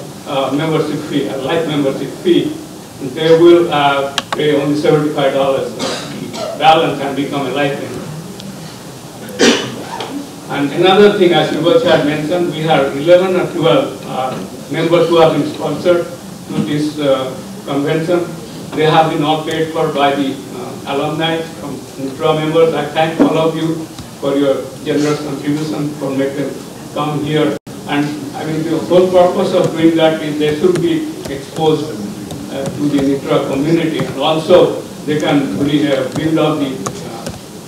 membership fee, a life membership fee. They will pay only $75 balance and become a life member. And another thing, as Yuvach had mentioned, we have 11 or 12 members who have been sponsored to this convention. They have been all paid for by the alumni from NITROAA members. I thank all of you for your generous contribution for making them come here. And the whole purpose of doing that is they should be exposed to the NITROAA community, and also they can really build up the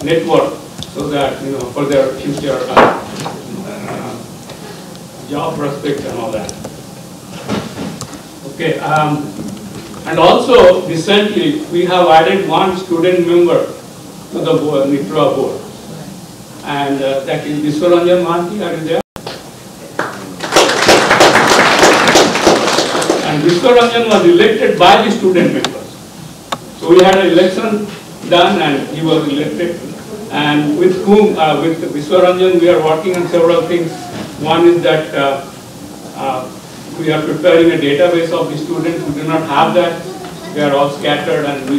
network so that, for their future job prospects and all that. Okay, and also recently we have added one student member to the board, NITROAA board, and that is Viswaranjan Manti. Are you there? And Viswaranjan was elected by the student members. So we had an election done and he was elected. And with whom, with Viswaranjan, we are working on several things. One is that we are preparing a database of the students who do not have that. They are all scattered, and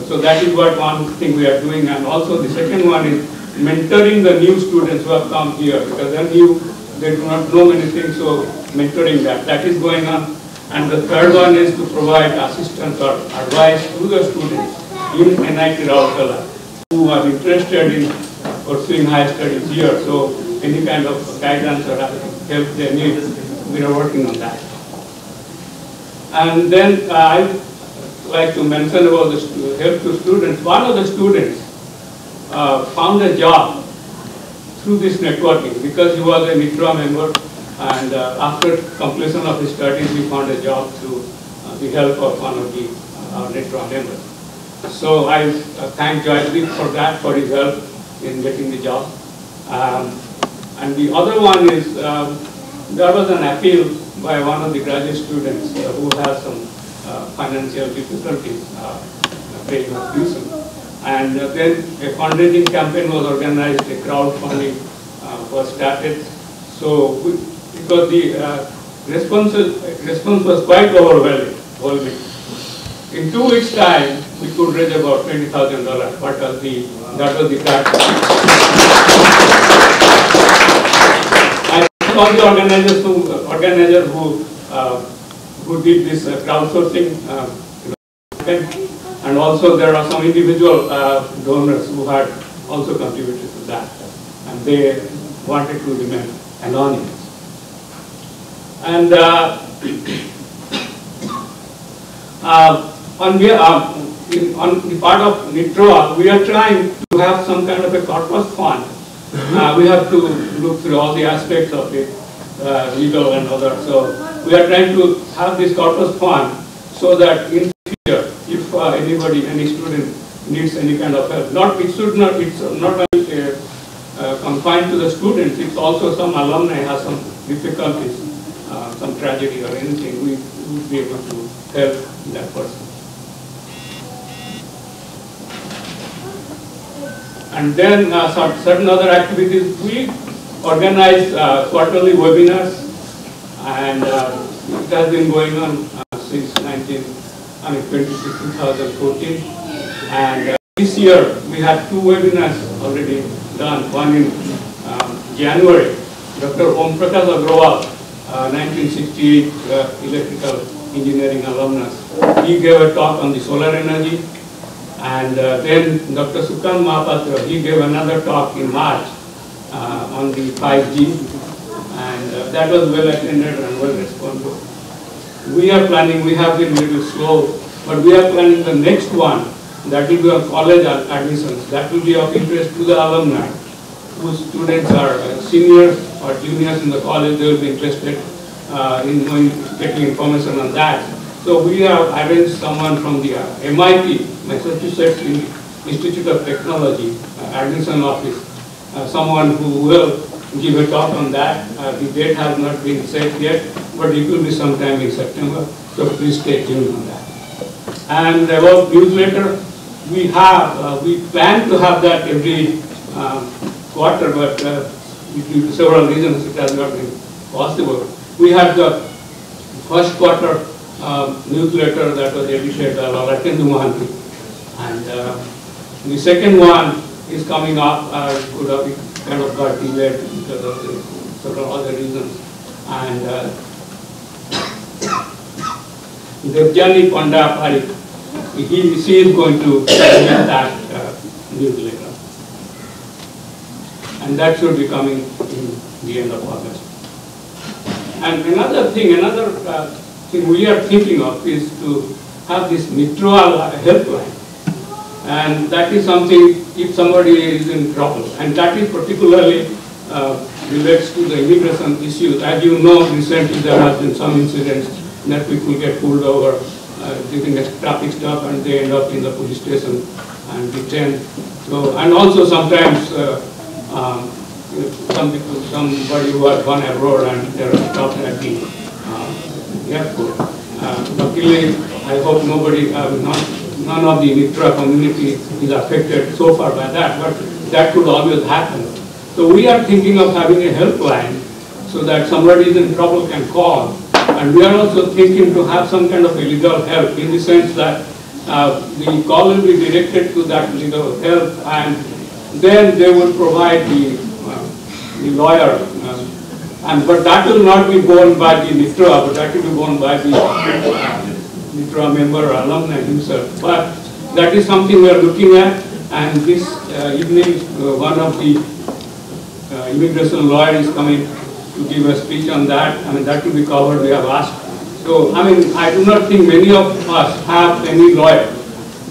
so that is what one thing we are doing. And also the second one is mentoring the new students who have come here, because they're new, they do not know many things, so mentoring that is going on. And the third one is to provide assistance or advice to the students in NITROAA who are interested in pursuing higher studies here. So any kind of guidance or help they need, we are working on that. And then I'd like to mention about the help to students. One of the students found a job through this networking because he was a NITROAA member. And after completion of his studies, he found a job through the help of one of the NITROAA members. So I thank Joydeep for that, for his help in getting the job. And the other one is, there was an appeal by one of the graduate students who has some financial difficulties paying his tuition. And then a fundraising campaign was organized, a crowdfunding was started. So because the response was quite overwhelming. In 2 weeks' time, we could raise about $20,000. That was the target. I thank all the organizers who did this crowdsourcing, and also there are some individual donors who had also contributed to that, and they wanted to remain anonymous. And on the part of NITROAA, we are trying to have some kind of a corpus fund we have to look through all the aspects of it, legal and other. So we are trying to have this corpus fund so that in future, if anybody, any student needs any kind of help, it's not only confined to the students, it's also some alumni has some difficulties, some tragedy or anything, we would be able to help that person. And then certain other activities, we organize quarterly webinars, and it has been going on since 2014. And this year we had 2 webinars already done. One in January, Dr. Om Prakash Agrawal, 1968 electrical engineering alumnus. He gave a talk on the solar energy. And then Dr. Sukant Mahapatra, he gave another talk in March on the 5G, and that was well attended and well responded. We are planning, we have been a little slow, but we are planning the next one, that will be on college admissions. That will be of interest to the alumni, whose students are seniors or juniors in the college. They will be interested in getting information on that. So we have arranged someone from the MIT, Massachusetts Institute of Technology, admission office, someone who will give a talk on that. The date has not been set yet, but it will be sometime in September, so please stay tuned on that. And about newsletter, we plan to have that every quarter, but due to several reasons it has not been possible. We had the first quarter newsletter that was edited by Lalatendu Mohanty, and the second one is coming up. Could have kind of got delayed because of several other reasons. And Devjani Panda Parik, she is going to edit that newsletter, and that should be coming in the end of August. And another thing we are thinking of is to have this NITROAA helpline, and that is something if somebody is in trouble, and that is particularly relates to the immigration issues. As you know, recently there have been some incidents that people get pulled over during a traffic stop and they end up in the police station and detained. So, and also sometimes somebody who has gone abroad and they are stopped at the airport. Luckily, I hope none of the NITROAA community is affected so far by that, but that could always happen. So we are thinking of having a helpline so that somebody is in trouble can call. And we are also thinking to have some kind of legal help in the sense that the call will be directed to that legal help, and then they will provide the lawyer. But that will not be borne by the NITROAA, but that will be borne by the NITROAA member or alumni himself. But that is something we are looking at, and this evening one of the immigration lawyers is coming to give a speech on that. I mean, that will be covered, we have asked. So, I mean, I do not think many of us have any lawyer,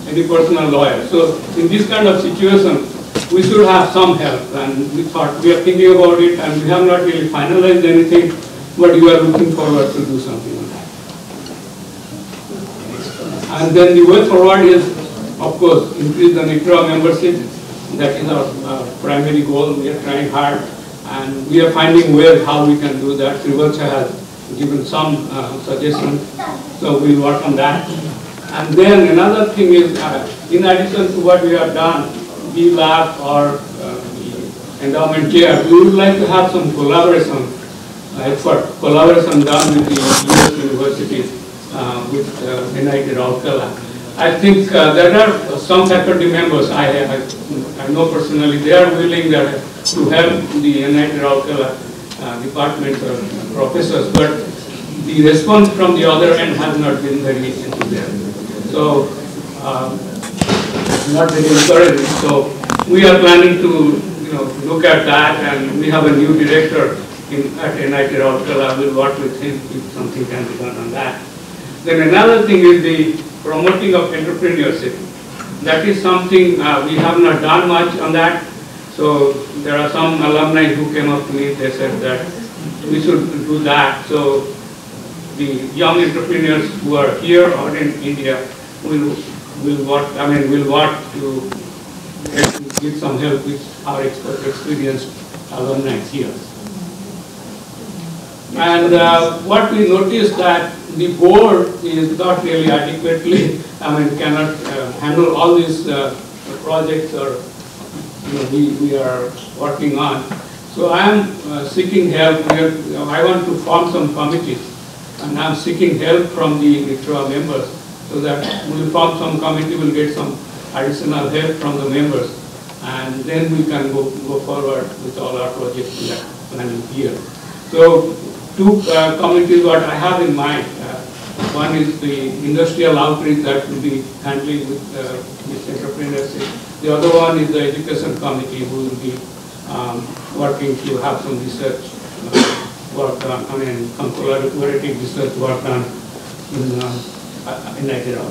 any personal lawyer. So, in this kind of situation, we should have some help, and we thought, we are thinking about it, and we have not really finalized anything, but we are looking forward to do something on that. And then the way forward is, of course, increase the NITROAA membership. That is our primary goal. We are trying hard, and we are finding ways how we can do that. Trivacha has given some suggestions, so we'll work on that. And then another thing is, in addition to what we have done, the lab or endowment chair, we would like to have some collaboration collaboration done with the US universities, with NITROAA. I think there are some faculty members I know personally, they are willing to help the NITROAA departments or professors, but the response from the other end has not been very enthusiastic. So, not very encouraging. So, we are planning to look at that, and we have a new director at NITROAA. We'll work with him if something can be done on that. Then another thing is the promoting of entrepreneurship. That is something we have not done much on that. So there are some alumni who came up to me, they said that we should do that. So the young entrepreneurs who are here or in India will want to give some help with our experienced alumni here. And what we noticed that the board is not really adequately, cannot handle all these projects or we are working on. So I am seeking help. I want to form some committees, and I am seeking help from the NITROAA members so that we will form some committee, we will get some additional help from the members, and then we can go forward with all our projects we are planning here. So two committees what I have in mind. One is the industrial outreach that will be handling with this entrepreneurship. The other one is the education committee who will be working to have some research work done, some collaborative research work done in Nigeria.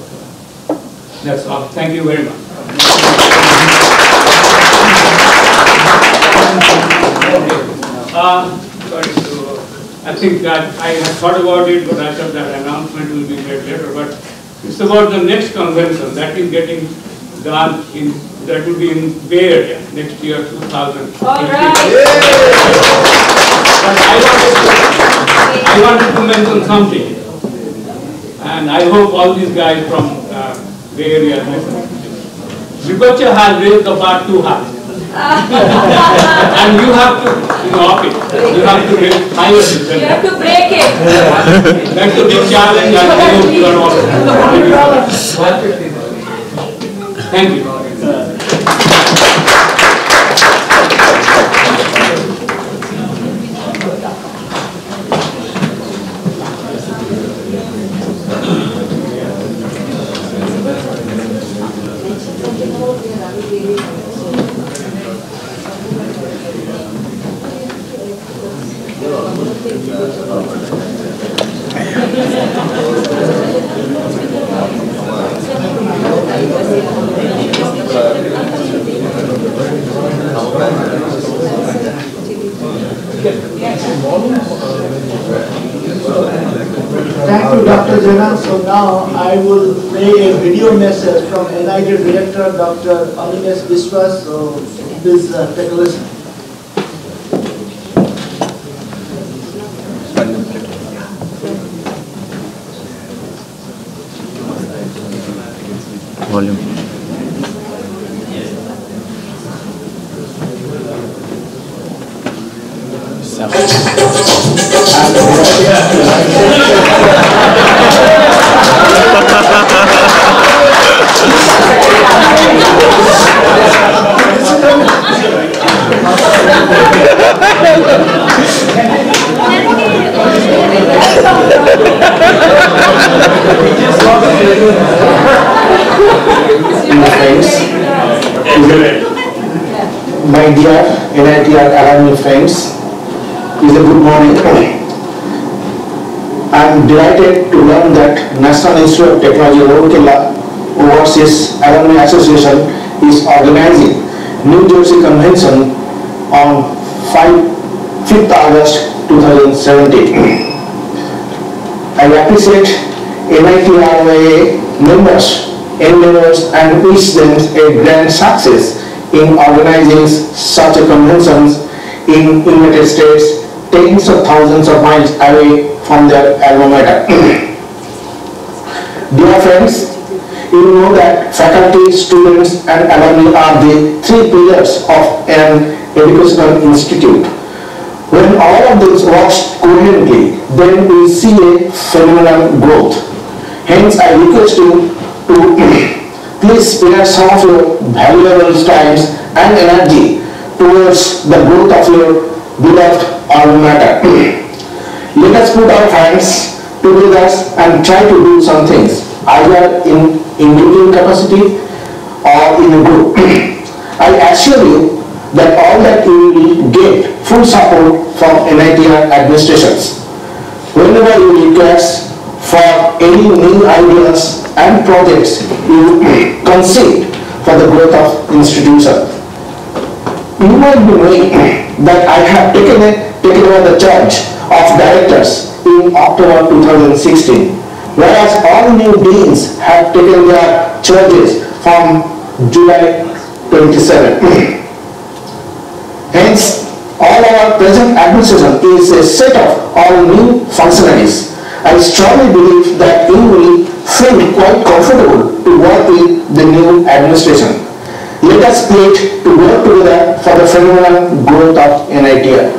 That's all. Thank you very much. Sorry. I think that I had thought about it, but I thought that announcement will be made later. But it's about the next convention that is getting done that will be in Bay Area next year, 2000. All right. But I wanted to mention something, and I hope all these guys from Bay Area listen. Agriculture has raised the bar too high. And you have to up it. You have to raise higher. You have to break it. That's a big challenge. I hope you are all. Thank you. Thank you, Dr. Jana. So now I will play a video message from NIT Director Dr. Aminesh Biswas. So please take a listen. Volume. My dear NITR alumni friends, is a good morning. I am delighted to learn that National Institute of Technology Rourkela Overseas Alumni Association is organizing New Jersey Convention on 5th August 2017. I appreciate NITRAA members, endeavors and wish them a grand success in organizing such a conventions in United States, tens of thousands of miles away from their alma mater. Dear friends, you know that faculty, students and alumni are the three pillars of an educational institute. When all of this works coherently, then we see a phenomenal growth. Hence, I request you to please spare some of your valuable times and energy towards the growth of your beloved alma mater. Let us put our hands together and try to do some things, either in individual capacity or in a group. I assure you that all that you will get full support from NITR administrations. Whenever you request for any new ideas and projects you conceive for the growth of institution. You might be knowing that I have taken over the charge of directors in October 2016, whereas all new deans have taken their charges from July 27. Hence, all our present administration is a set of all new functionaries. I strongly believe that you will feel quite comfortable to work with the new administration. Let us pledge to work together for the phenomenal growth of NITR.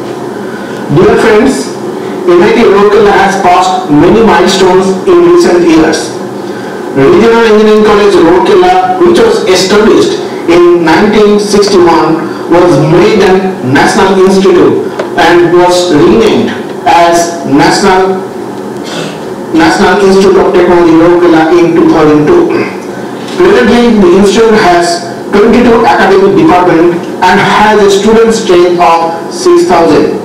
Dear friends, NIT Rourkela has passed many milestones in recent years. Regional Engineering College Rourkela, which was established in 1961, was made a national institute and was renamed as National Institute of Technology Rourkela in 2002. Presently, the institute has 22 academic departments and has a student strength of 6,000.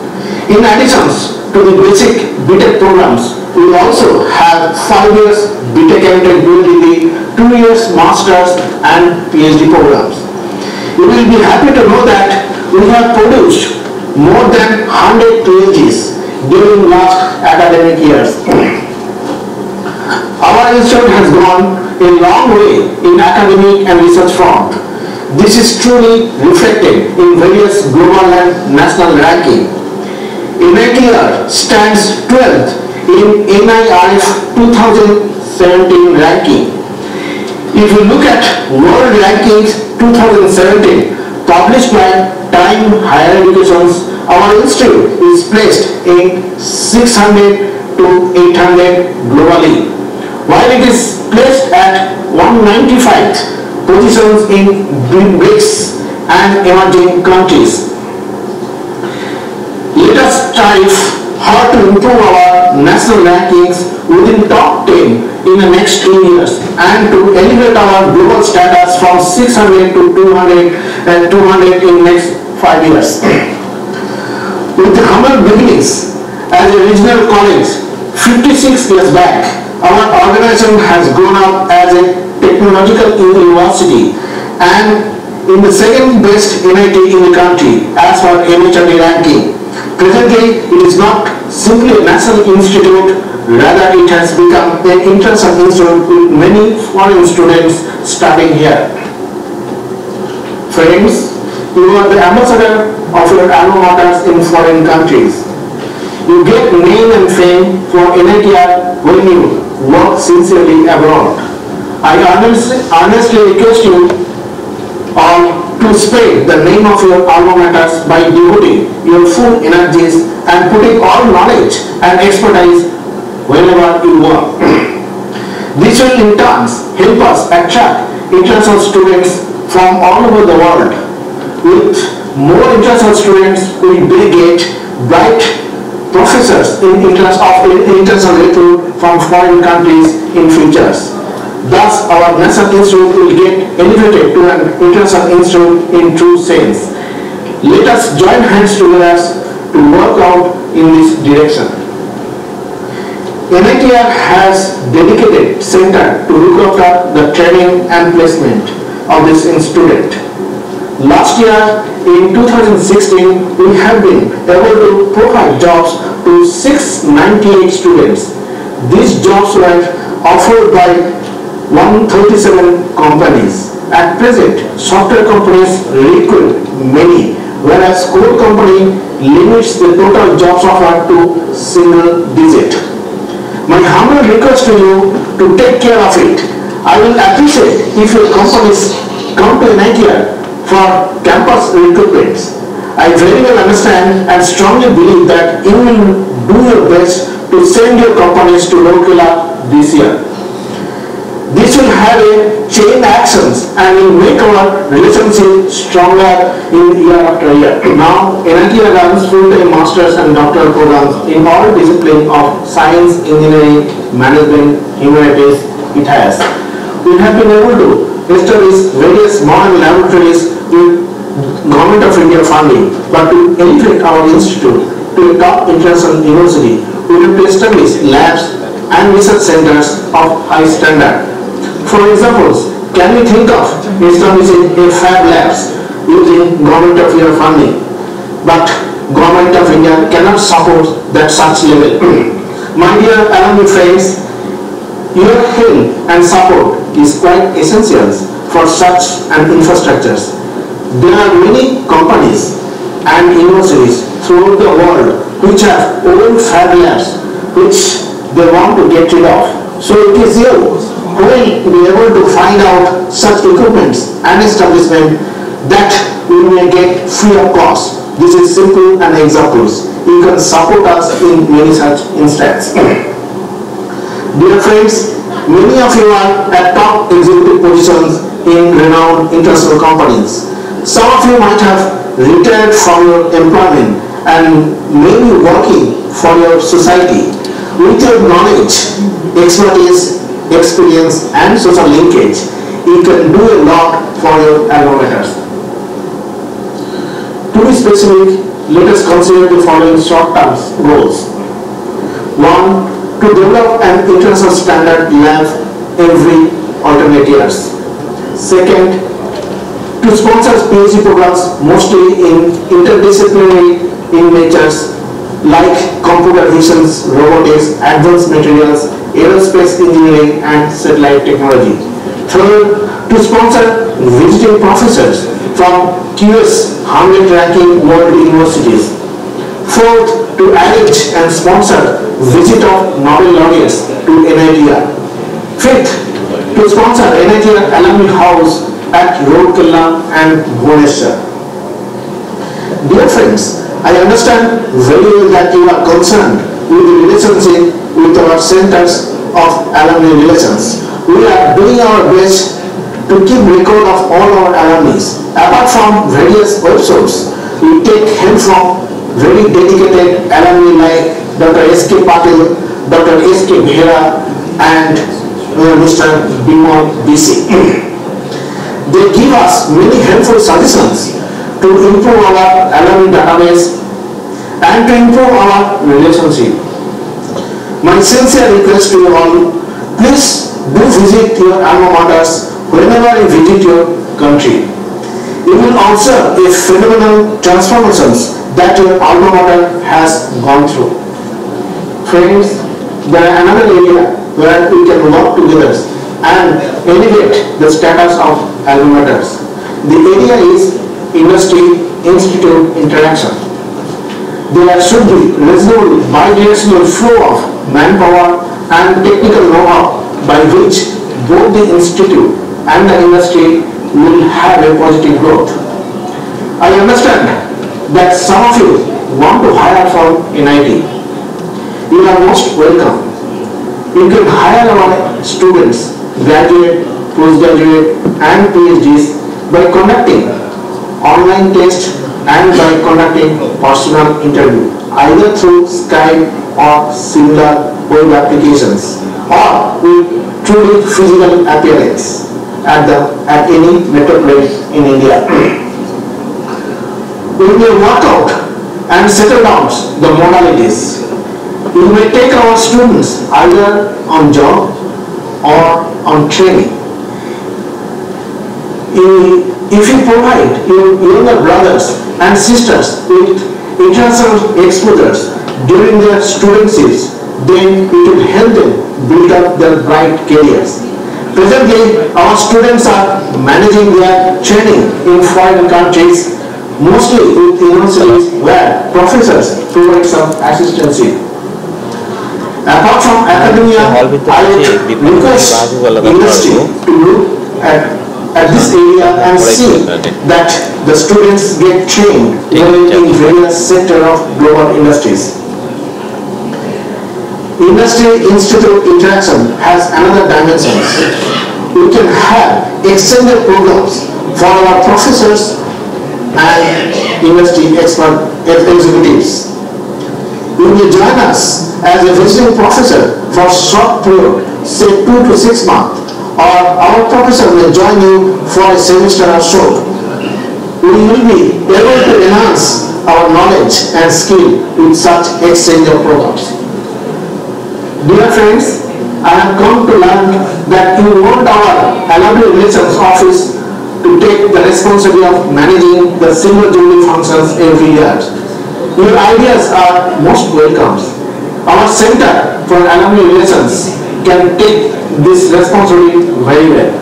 In addition to the basic BTech programs, we also have 5 years BTech MTech dual degree, 2 years Masters and PhD programs. You will be happy to know that we have produced more than 100 PhDs during last academic years. Our institute has gone a long way in academic and research front. This is truly reflected in various global and national ranking. NITR stands 12th in NIRF 2017 ranking. If you look at World Rankings 2017 published by Time Higher Educations, our institute is placed in 600 to 800 globally, while it is placed at 195th positions in BRICS and emerging countries. Let us strive hard to improve our national rankings within top 10 in the next 2 years and to elevate our global status from 600 to 200 in next 5 years. With the humble beginnings as a regional college 56 years back, our organization has grown up as a technological university and in the second best NIT in the country as per NHRD ranking. Presently, it is not simply a national institute, rather it has become an international institute with many foreign students studying here. Friends, you are the ambassador of your alma maters in foreign countries. You get name and fame for NITR when you work sincerely abroad. I honestly request you all to spread the name of your alma maters by devoting your full energies and putting all knowledge and expertise whenever you work. This will in turn help us attract international students from all over the world. With more international students, we will get bright professors in international recruit from foreign countries in futures. Thus, our national institute will get elevated to an international institute in true sense. Let us join hands together to work out in this direction. NITR has dedicated center to look after the training and placement of this student. Last year, in 2016, we have been able to provide jobs to 698 students. These jobs were offered by 137 companies. At present, software companies recruit many, whereas code company limits the total jobs offered to single digit. My humble request to you to take care of it. I will appreciate if your companies come to NITR for campus recruitments. I very well understand and strongly believe that you will do your best to send your companies to Rourkela this year. This will have a chain actions and will make our relationship stronger in year after year. Now, NITR runs full-time masters and doctoral programs in all disciplines of science, engineering, management, humanities. It has. We have been able to establish various modern laboratories with Government of India funding, but to elevate our institute to a top international university, we have to establish labs and research centers of high standard. For example, can we think of establishing a fab labs using Government of India funding. But Government of India cannot support that such level. My dear alumni friends, your help and support is quite essential for such an infrastructures. There are many companies and universities throughout the world which have old fab labs which they want to get rid of. So it is you who will be able to find out such equipments and establishment that we may get free of cost. This is simple and examples. You can support us in many such instances. Dear friends, many of you are at top executive positions in renowned international companies. Some of you might have retired from your employment and may be working for your society. With your knowledge, expertise, experience and social linkage, you can do a lot for your alma maters. To be specific, let us consider the following short-term goals. 1. To develop an international standard lab every alternate years. Second, to sponsor PhD programs mostly in interdisciplinary in natures like computer vision, robotics, advanced materials, aerospace engineering and satellite technology. Third, to sponsor visiting professors from QS 100 ranking world universities. Fourth, to arrange and sponsor visit of Nobel laureates to NITROAA. Fifth, to sponsor NITROAA Alumni House at Rourkela and Bhubaneswar. Dear friends, I understand very well that you are concerned with the relationship with our centers of alumni relations. We are doing our best to keep record of all our alumni. Apart from various websites, we take help from very dedicated alumni like Dr. S.K. Patil, Dr. S.K. Bhera and Mr. Bimal BC. They give us many helpful suggestions to improve our alumni database and to improve our relationship. My sincere request to you all, please do visit your alma maters whenever you visit your country. You will observe a phenomenal transformations that your alma mater has gone through. Friends, there are another area where we can work together and elevate the status of alma maters. The area is industry-institute interaction. There should be reasonable bidirectional flow of manpower and technical know-how by which both the institute and the industry will have a positive growth. I understand that some of you want to hire from NIT. You are most welcome. You can hire our students, graduate, postgraduate and PhDs by conducting online tests and by conducting personal interview either through Skype or similar web applications or with truly physical appearance at any metropolis in India. We will work out and settle down the modalities. We may take our students either on job or on training. If you provide your younger brothers and sisters with international exposures during their studentships, then it will help them build up their bright careers. Presently, our students are managing their training in foreign countries, mostly with universities where professors provide some assistance. Apart from academia, I would request industry to look at this area and see that the students get trained in various sectors of global industries. Industry-institute interaction has another dimension. We can have extended programs for our professors and industry expert executives. You may join us as a visiting professor for a short period, say 2 to 6 months, or our professor may join you for a semester or so. We will be able to enhance our knowledge and skill with such exchange of programs. Dear friends, I have come to learn that you want our alumni relations office to to take the responsibility of managing the silver jubilee functions every year. Your ideas are most welcome. Our Center for Alumni Relations can take this responsibility very well.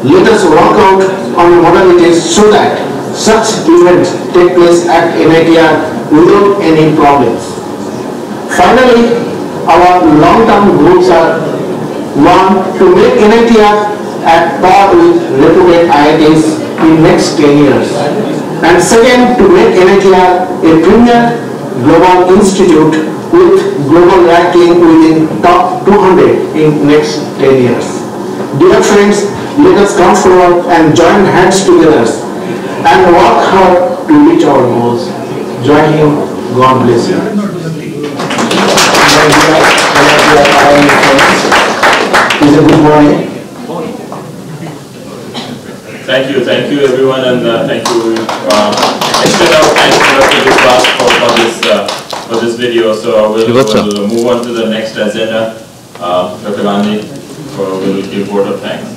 Let us work out on the modalities so that such events take place at NITR without any problems. Finally, our long-term goals are: 1. To make NITR at par with reputed IITs in next 10 years. And second, to make NITR a premier global institute with global ranking within top 200 in next 10 years. Dear friends, let us come forward and join hands together and work hard to reach our goals. Join him. God bless you. Is a good morning. Thank you everyone, and thank you. Extend our thanks to this class for this video. So we'll move on to the next agenda. Dr. Gandhi will give word of thanks.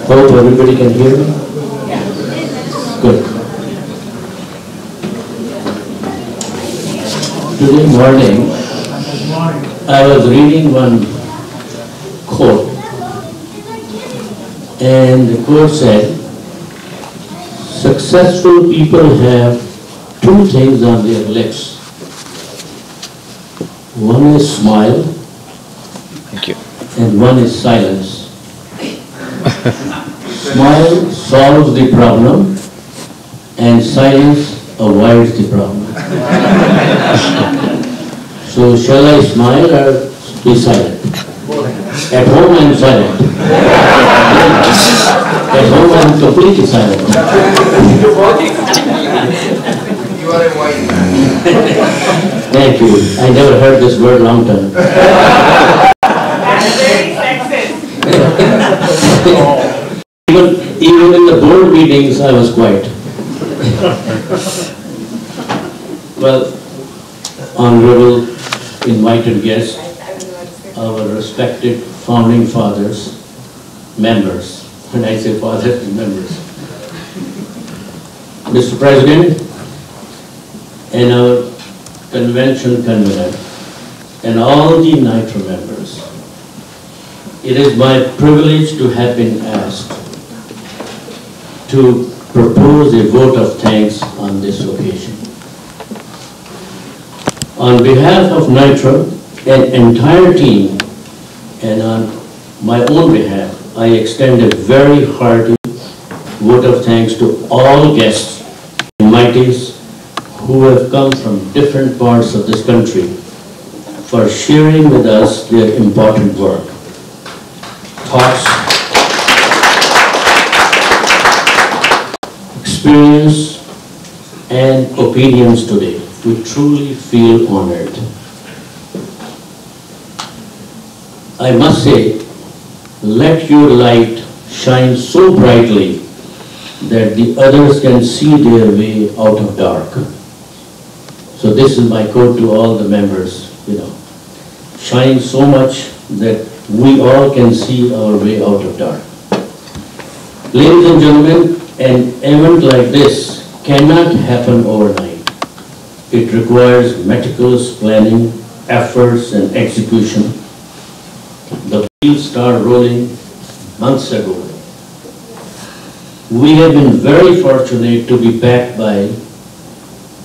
Hope everybody can hear me? Good. Today morning, I was reading one quote, and the quote said, successful people have two things on their lips. One is smile, Thank you. and one is silence. Smile solves the problem, and silence avoids the problem. So shall I smile or be silent? At home I'm silent. At home I'm completely silent. You are a wise man. Thank you. I never heard this word long time. That's very sexist. Even in the board meetings, I was quiet. Well, honorable invited guests, our respected founding fathers, members, when I say fathers, members, Mr. President, and our convention convener, and all the NITROAA members, it is my privilege to have been asked to propose a vote of thanks on this occasion. On behalf of NITROAA, an entire team, and on my own behalf, I extend a very hearty vote of thanks to all guests and invitees who have come from different parts of this country for sharing with us their important work, thoughts, experience, and opinions today. We truly feel honored. I must say, let your light shine so brightly that the others can see their way out of dark. So this is my quote to all the members, shine so much that we all can see our way out of dark. Ladies and gentlemen, an event like this cannot happen overnight. It requires meticulous planning, efforts, and execution. The wheels started rolling months ago. We have been very fortunate to be backed by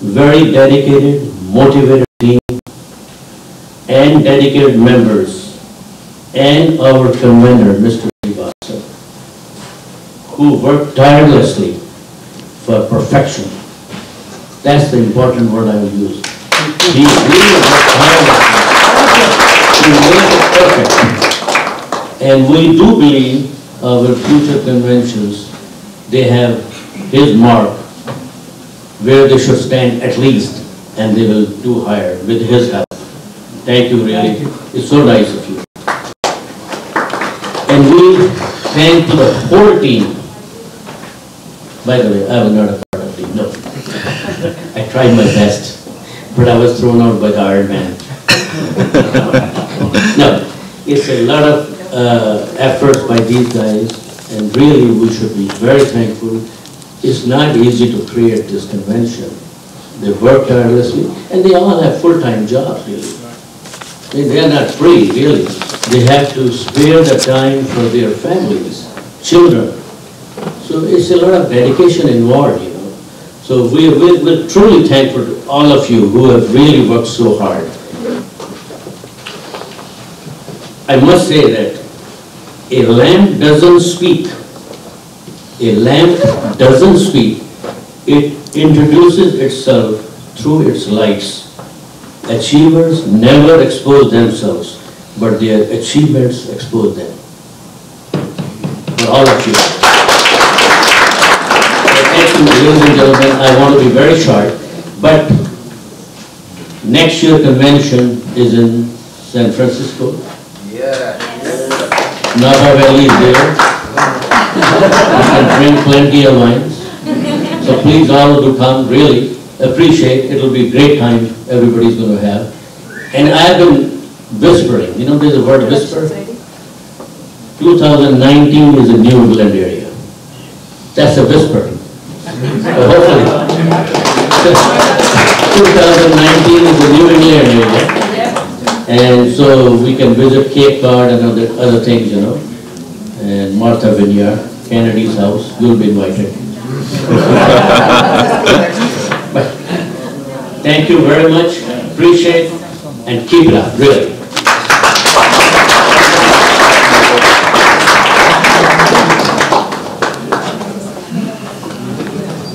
very dedicated, motivated team and dedicated members and our convener, Mr. Srivastava. who work tirelessly for perfection. That's the important word I will use. He really worked tirelessly to make it perfect. And we do believe our future conventions, they have his mark where they should stand at least, and they will do higher with his help. Thank you, really. It's so nice of you. And we thank the whole team. By the way, I was not a part of the team, no. I tried my best, but I was thrown out by the Iron Man. No, it's a lot of efforts by these guys, and really we should be very thankful. It's not easy to create this convention. They work tirelessly, and they all have full-time jobs, really. They are not free, really. They have to spare the time for their families, children. So it's a lot of dedication involved, you know. So we're truly thankful to all of you who have really worked so hard. I must say that a lamp doesn't speak. A lamp doesn't speak. It introduces itself through its lights. Achievers never expose themselves, but their achievements expose them. For all of you. Thank you, ladies and gentlemen. I want to be very short, but next year convention is in San Francisco. Yeah. Napa Valley is there. You can drink plenty of wines. So please all to come, really appreciate. It'll be a great time everybody's going to have. And I've been whispering, you know there's a word whisper? 2019 is a New England area. That's a whisper. So hopefully 2019 is a New England area. And so we can visit Cape Cod and other things, you know. And Martha Vineyard, Kennedy's house, you'll be invited. But thank you very much, appreciate, and keep it up, really.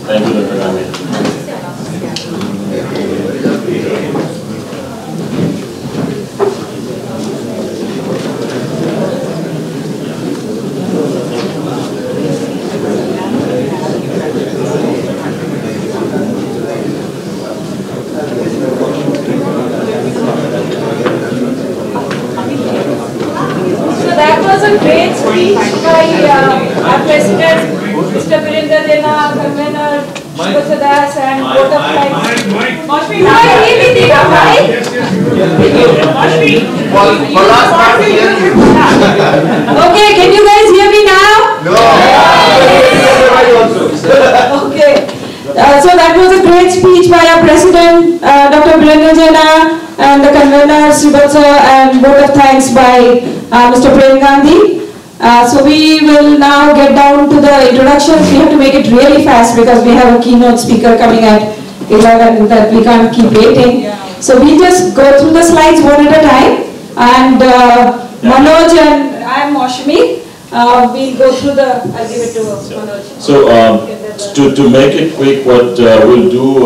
Thank you, Dr. Gandhi. Our President, Mr. Virendra Dena, Convener, Shubhasadas, and Board of Life. Okay, can you guys hear me now? No. Okay. So that was a great speech by our President, Dr. Virendra Dena, and the Convener, Shubhasadas, and Vote of Thanks by Mr. Prem Gandhi. So we will now get down to the introductions. We have to make it really fast because we have a keynote speaker coming at 11 that we can't keep waiting. So we just go through the slides one at a time. And Manoj and I am Moshmi. We'll go through the, I'll give it to Manoj. So to make it quick, what we'll do,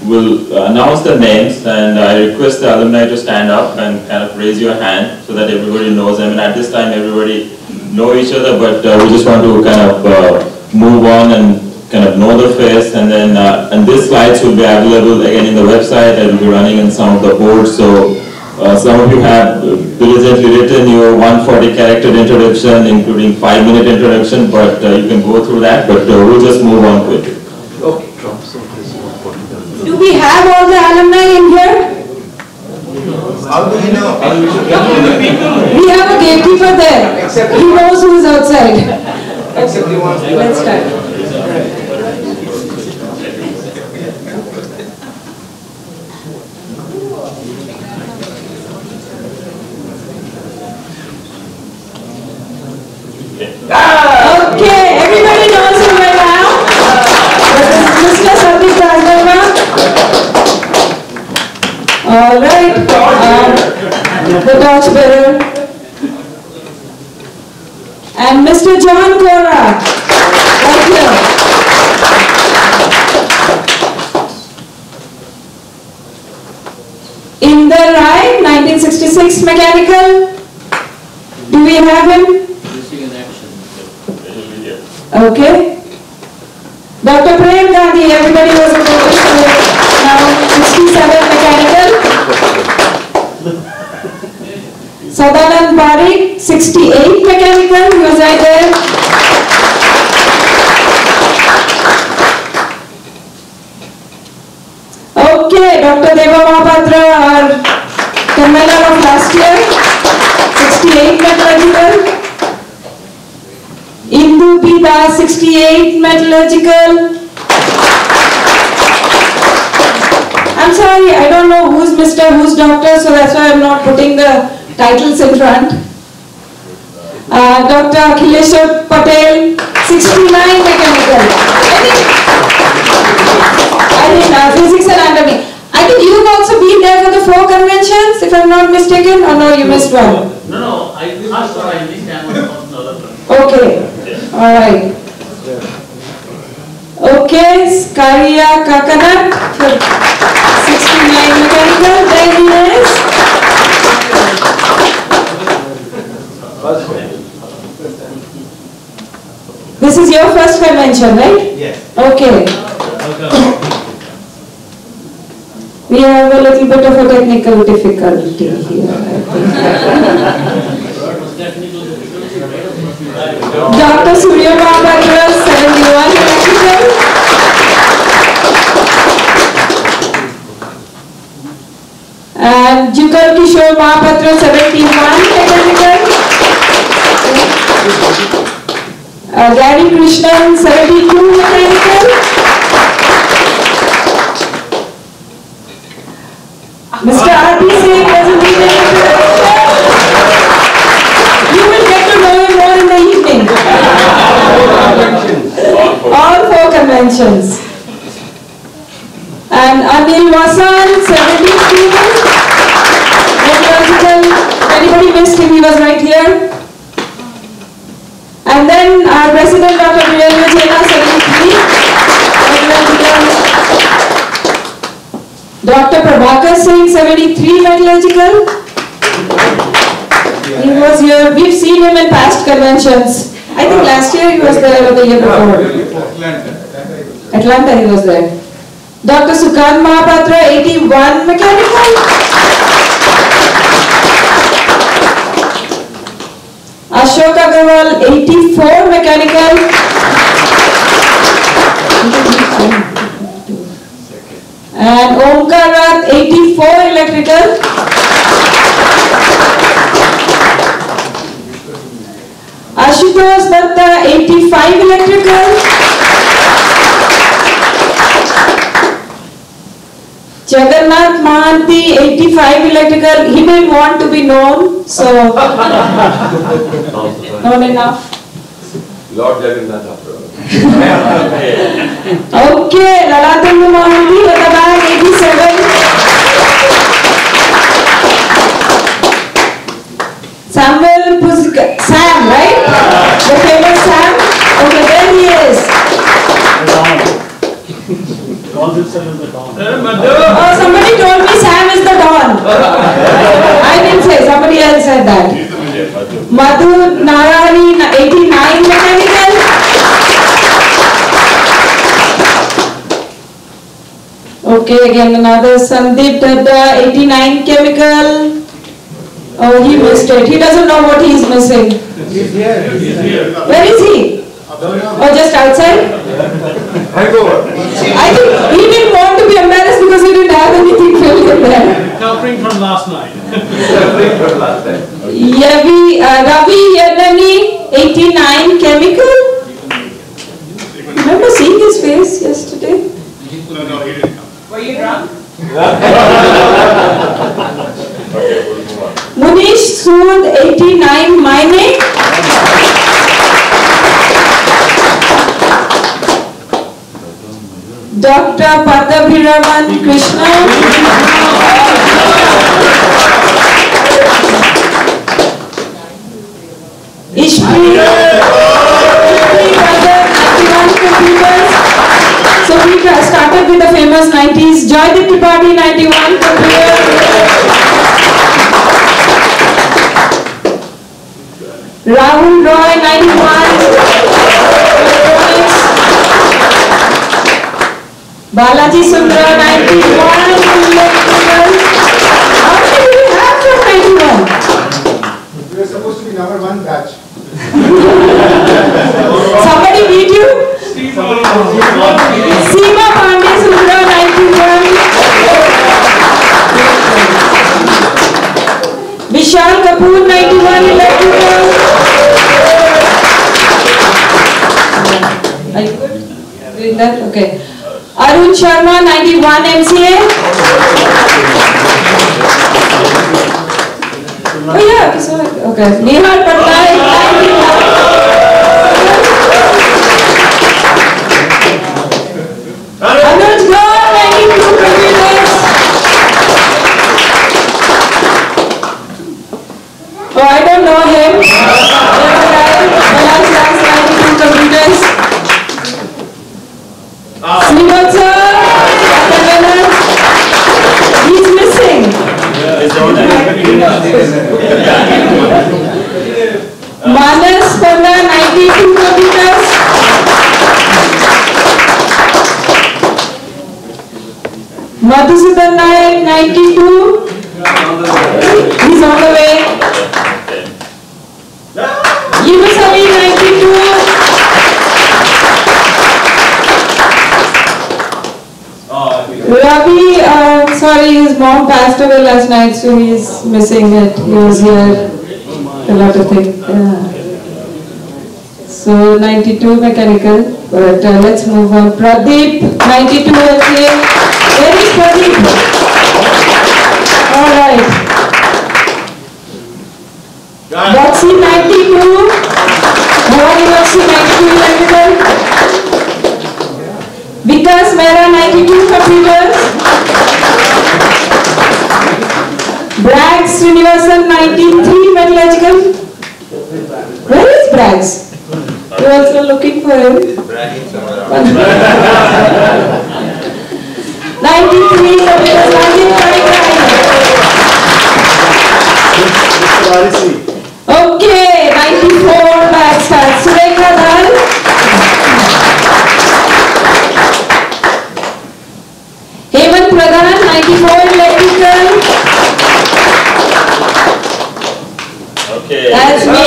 we'll announce the names, and I request the alumni to stand up and kind of raise your hand so that everybody knows them. And at this time, everybody know each other, but we just want to kind of move on and kind of know the face. And then and these slides will be available again in the website. I will be running in some of the boards. So some of you have diligently written your 140 character introduction, including 5-minute introduction, but you can go through that. But we'll just move on quickly. Do we have all the alumni in here? How do we know? We have a gatekeeper there. He knows who is outside. Except the ones. Let's start. Okay, everybody knows him by now. This is Mr. Satish Rajnarma. All right, the torchbearer, and Mr. John Cora. 66 mechanical. Do we have him? Okay. Dr. Prem Gandhi, everybody was a now 67 mechanical. Sadanand Parikh, 68 mechanical, he was right there. Okay, Dr. Deva Mahapatra, our convener of last year, 68 metallurgical. Indu Bida, 68 metallurgical. I'm sorry, I don't know who's Mr., who's Doctor, so that's why I'm not putting the titles in front. Dr. Akhileshwar Patel, 69 mechanical. I think physics and anatomy. I think you've also been there for the 4 conventions, if I'm not mistaken, or no, you missed one? No, I missed one. Okay, alright. Okay, Skaria Kakanat, 69 mechanical, there he is. This is your first convention, right? Yes. Okay. We have a little bit of a technical difficulty here, I think. Dr. Surya Mahapatra, 71 mechanical. And Jukal Kishore Mahapatra, 71 mechanical. Gary Krishnan, 72 mechanical. Mr. R.P. Singh doesn't need any introduction. You will get to know him more in the evening. All 4 conventions. And Anil Vasan, 72. Metallurgical. Anybody missed him? He was right here. And then our President, Dr. Priyanka Jena, 73. Metallurgical. Dr. Prabhakar Singh, 73 metallurgical. He was here. We've seen him in past conventions. I think last year he was there or the year before. Atlanta he was there. Dr. Sukant Mahapatra, 81 mechanical. Ashok Agarwal, 84 mechanical. And Omkar Rath, 84 electrical. Ashutosh Datta, 85 electrical. Jagannath Mahanti, 85 electrical. He didn't want to be known, so known enough. Lord Jagannath after all. Okay, Lalatendu Mahanti with the bag, 87. Samuel Puzka, Sam, right? The famous Sam? Okay, there he is. Oh, somebody told me Sam is the Don. I didn't say, somebody else said that. Madhu Narari, 89 mechanical. Okay, again another Sandeep Dadda, 89 chemical. Oh, he missed it. He doesn't know what he's missing. He's here. Where is he? Oh, just outside? I go. I think he didn't want to be embarrassed because he didn't have anything filled in there. Recovering from last night. Ravi Yadani, 89 chemical. Remember seeing his face yesterday? No, he didn't come. Were you drunk? Munish Sood, 89 mining. Dr. Padabhiraman Krishna. Ishpreet Brother, 91 computers. So we started with the famous 90s. Joydeep Tripathi, 91 computers. Rahul Roy, 91. Electronics. Balaji Sundra, 91. Electrical. How many do we have from 91? We are supposed to be number 1 batch. Somebody beat you? Seema Pandey Sundra, 91. Vishal Kapoor, 91. Electrical. Are you good? Doing that? Okay. Arun Sharma, 91. MCA. Oh yeah, so, okay. Nihal Patnaik, 91. Anuj Gaur, 92 computers. Oh, I don't know him. There's a guy, 92 computers. Srivatsa, he's missing. Manas Panda, 92 computers. Madhusudan Nayak, 92. He's on the way. Yunus Ali, 92. Ravi, sorry, his mom passed away last night, so he's missing it. He was here, a lot of things. Yeah. So 92 mechanical, but let's move on. Pradeep, 92 LCA. Where is Pradeep? All right. Boxy, 92. Bhavani Boxy, 92 electrical. Vikas Mehra, 92 computers. Braggs Srinivasan, 93 metallurgical. Where is Braggs? You're also looking for him. 93 computers, 1945. Okay, 94 back starts. Surekha Dal. Hemant Pradhan, 94 electrical. Okay. That's me.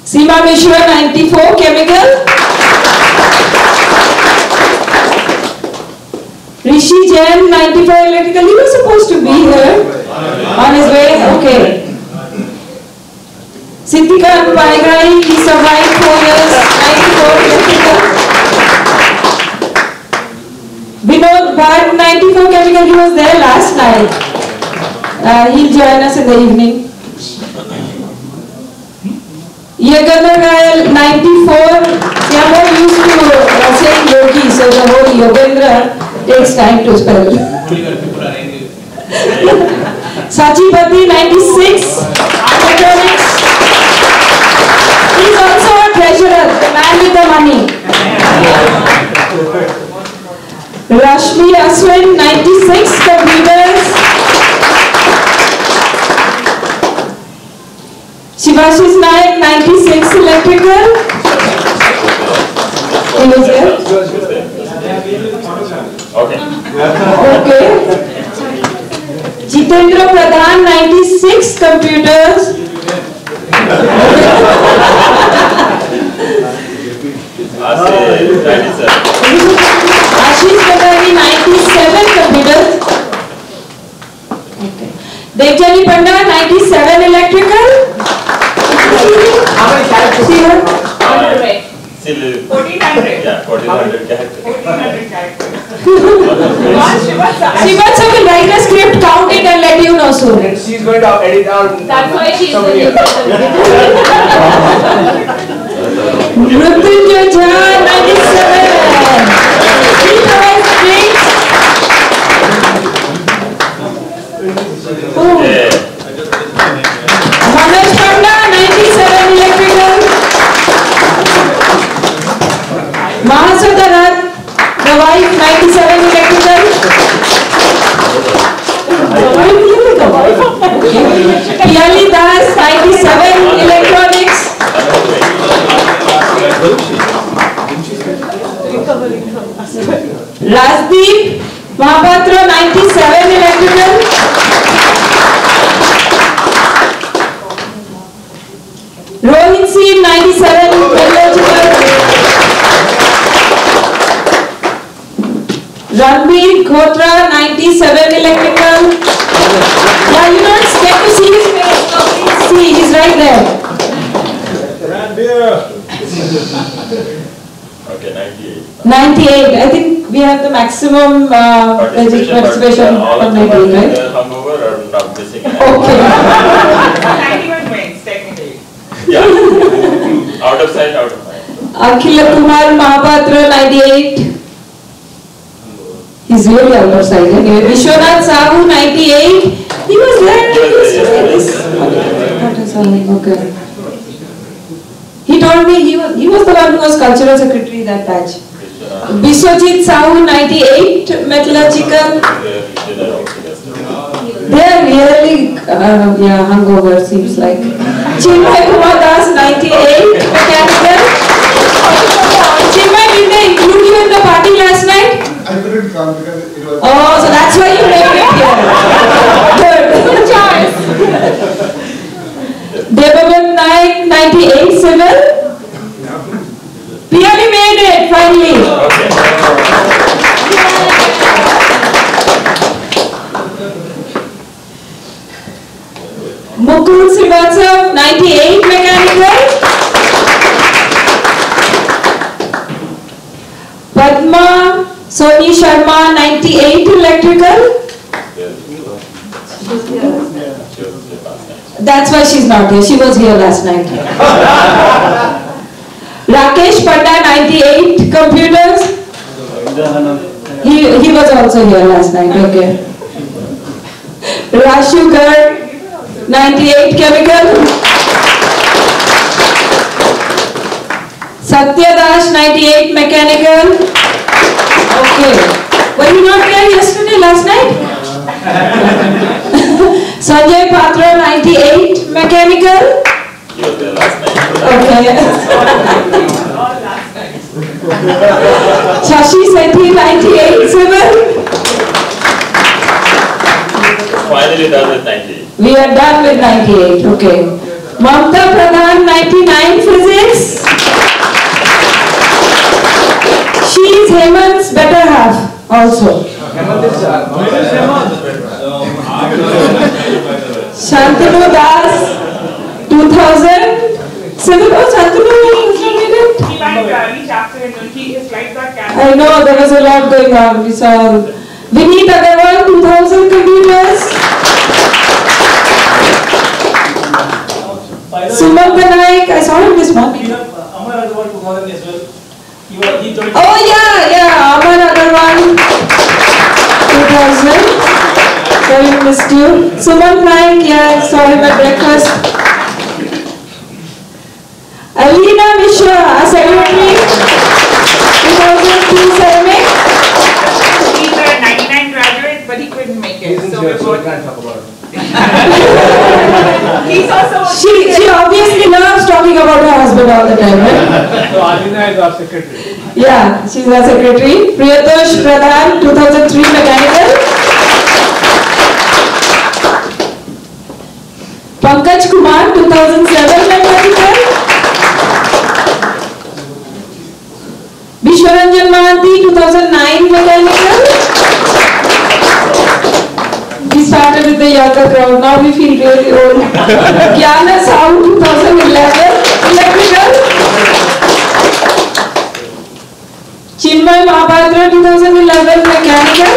Seema Mishra, 94 chemical. Rishi Jain, 95 electrical. He was supposed to be here. On his way. Okay. Siddhika Paigai, he survived 4 years, 94 electrical. Vinod Bhatt, 94 chemical, he was there last night. He'll join us in the evening. Yagendra Gayal, 94. See, I'm not used to saying yogi, so the whole Yogendra takes time to spell. Sachi Bhatti, 96. Electronics. He's also a treasurer, the man with the money. Rashmi Aswin, 96 computers. Shivashish Nayak, 96 electrical. He was here? Okay. Okay. Jitendra Pradhan, 96 computers. Ashish Patani, 97 computers. Okay. Devjani Panda, 97 electrical. How many characters? 1400. Yeah, 1400 characters. 1400 characters. Shivatsa will write a script, count it and let you know soon. And she's going to edit our... That's why she's the Mrutyunjay Jha, 97. He provides the drinks. Oh. Manoj Panda, 97 electrical. Mahasudha Rath, the wife, 97 electrical. 97 metallurgical. Ranbir Khotra 97 electrical. Yeah, you don't get to see his face. No, please see, he's right there. Okay, 98. 98. I think we have the maximum participation from 98, right? Hungover or not missing? Okay. 91 wins, technically. Yeah. Out of sight, out of mind. Akhila Kumar Mahapatra 98. He's really out of sight anyway. Vishwanath Sahu 98. He was there. Okay. He told me he was the one who was cultural secretary that batch. Biswajit Sahu 98 metallurgical. They are really hungover seems like. Chinmay Kumar Das 98 mechanical. Chinmay, did they include you in the party last night? I couldn't come because it was... Oh, so that's why you made it here. Good choice. Devavan Naik 98 civil. Purely made it finally. Mukul Srivastav 98 mechanical. Padma Soni Sharma 98 electrical. That's why she's not here. She was here last night. Rakesh Panda 98 computers. He was also here last night. Okay. Rashu Garg 98 chemical. Satya Das 98 mechanical. Okay. Were you not here yesterday, last night? Sanjay Patra 98 mechanical. You were there last night. Okay. Shashi Sethi 98 civil. Finally done with 98. We are done with 98. Okay. Mamta Pradhan 99 physics. She is Hemant's better half also. Shantanu Das 2000 civil. Oh, Shantanu was not made it. He might reach after him and his flight got cancelled. I know there was a lot going on. We saw Vineet Agarwal 2000 computers. Suman Panaik, I saw him this morning. Oh yeah, Amar Agarwal 2000. Sorry, missed you. Suman Panaik, yeah, I saw him at breakfast. Alina Mishra, a secretary, 2002 ceramic. He's a 99 graduate, but he couldn't make it. So we're both... He's also... She obviously loves talking about her husband all the time, right? So Alina is our secretary. Yeah, she's our secretary. Priyatosh Pradhan, 2003 mechanical. Pankaj Kumar, 2007 mechanical. Vishwaranjan Mahanti, 2009 mechanical. We started with the younger crowd, now we feel really old. Gyana Sahu, 2011 electrical. Chinmay Mahapatra, 2011 mechanical.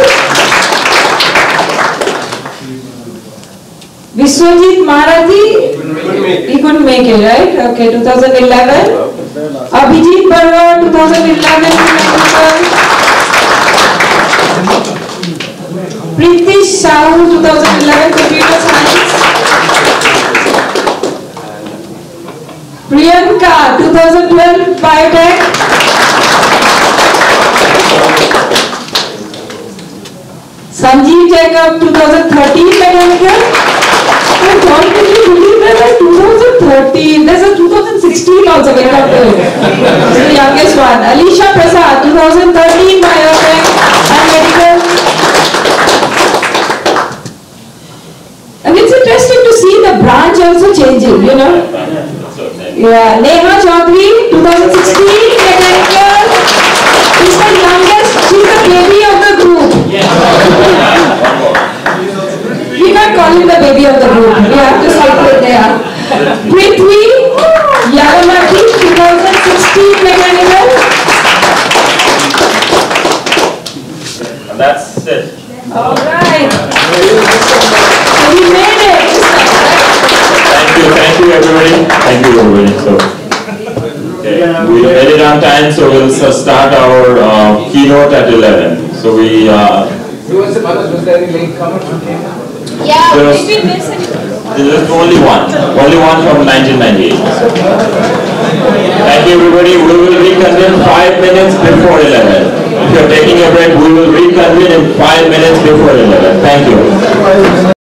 Viswajit Marathi, he couldn't make it, right? Okay, 2011. Abhijit Barwa, 2011 mechanical. Pritish Sahu, 2011 computer science. Priyanka, 2012 biotech. Sanjeev Jacob, 2013 mechanical. I thought, can you believe that was 2013? There's a 2016 also, wake up to it. This is the youngest one. Alisha Prasad, 2013 biotech and medical. And it's interesting to see the branch also changing, you know. Yeah, Neha Chaudhary. Prithvi Yaramaki, 2016 mechanical. And that's it. All right. So we made it. Thank you everybody. Thank you everybody. So, okay, we made it on time, so we'll start our keynote at 11. So we. Was there any late comment from Kenya? Yeah, There was- did we miss anything? There's only one from 1998. Thank you everybody. We will reconvene 5 minutes before 11. If you're taking a break, we will reconvene in 5 minutes before 11. Thank you.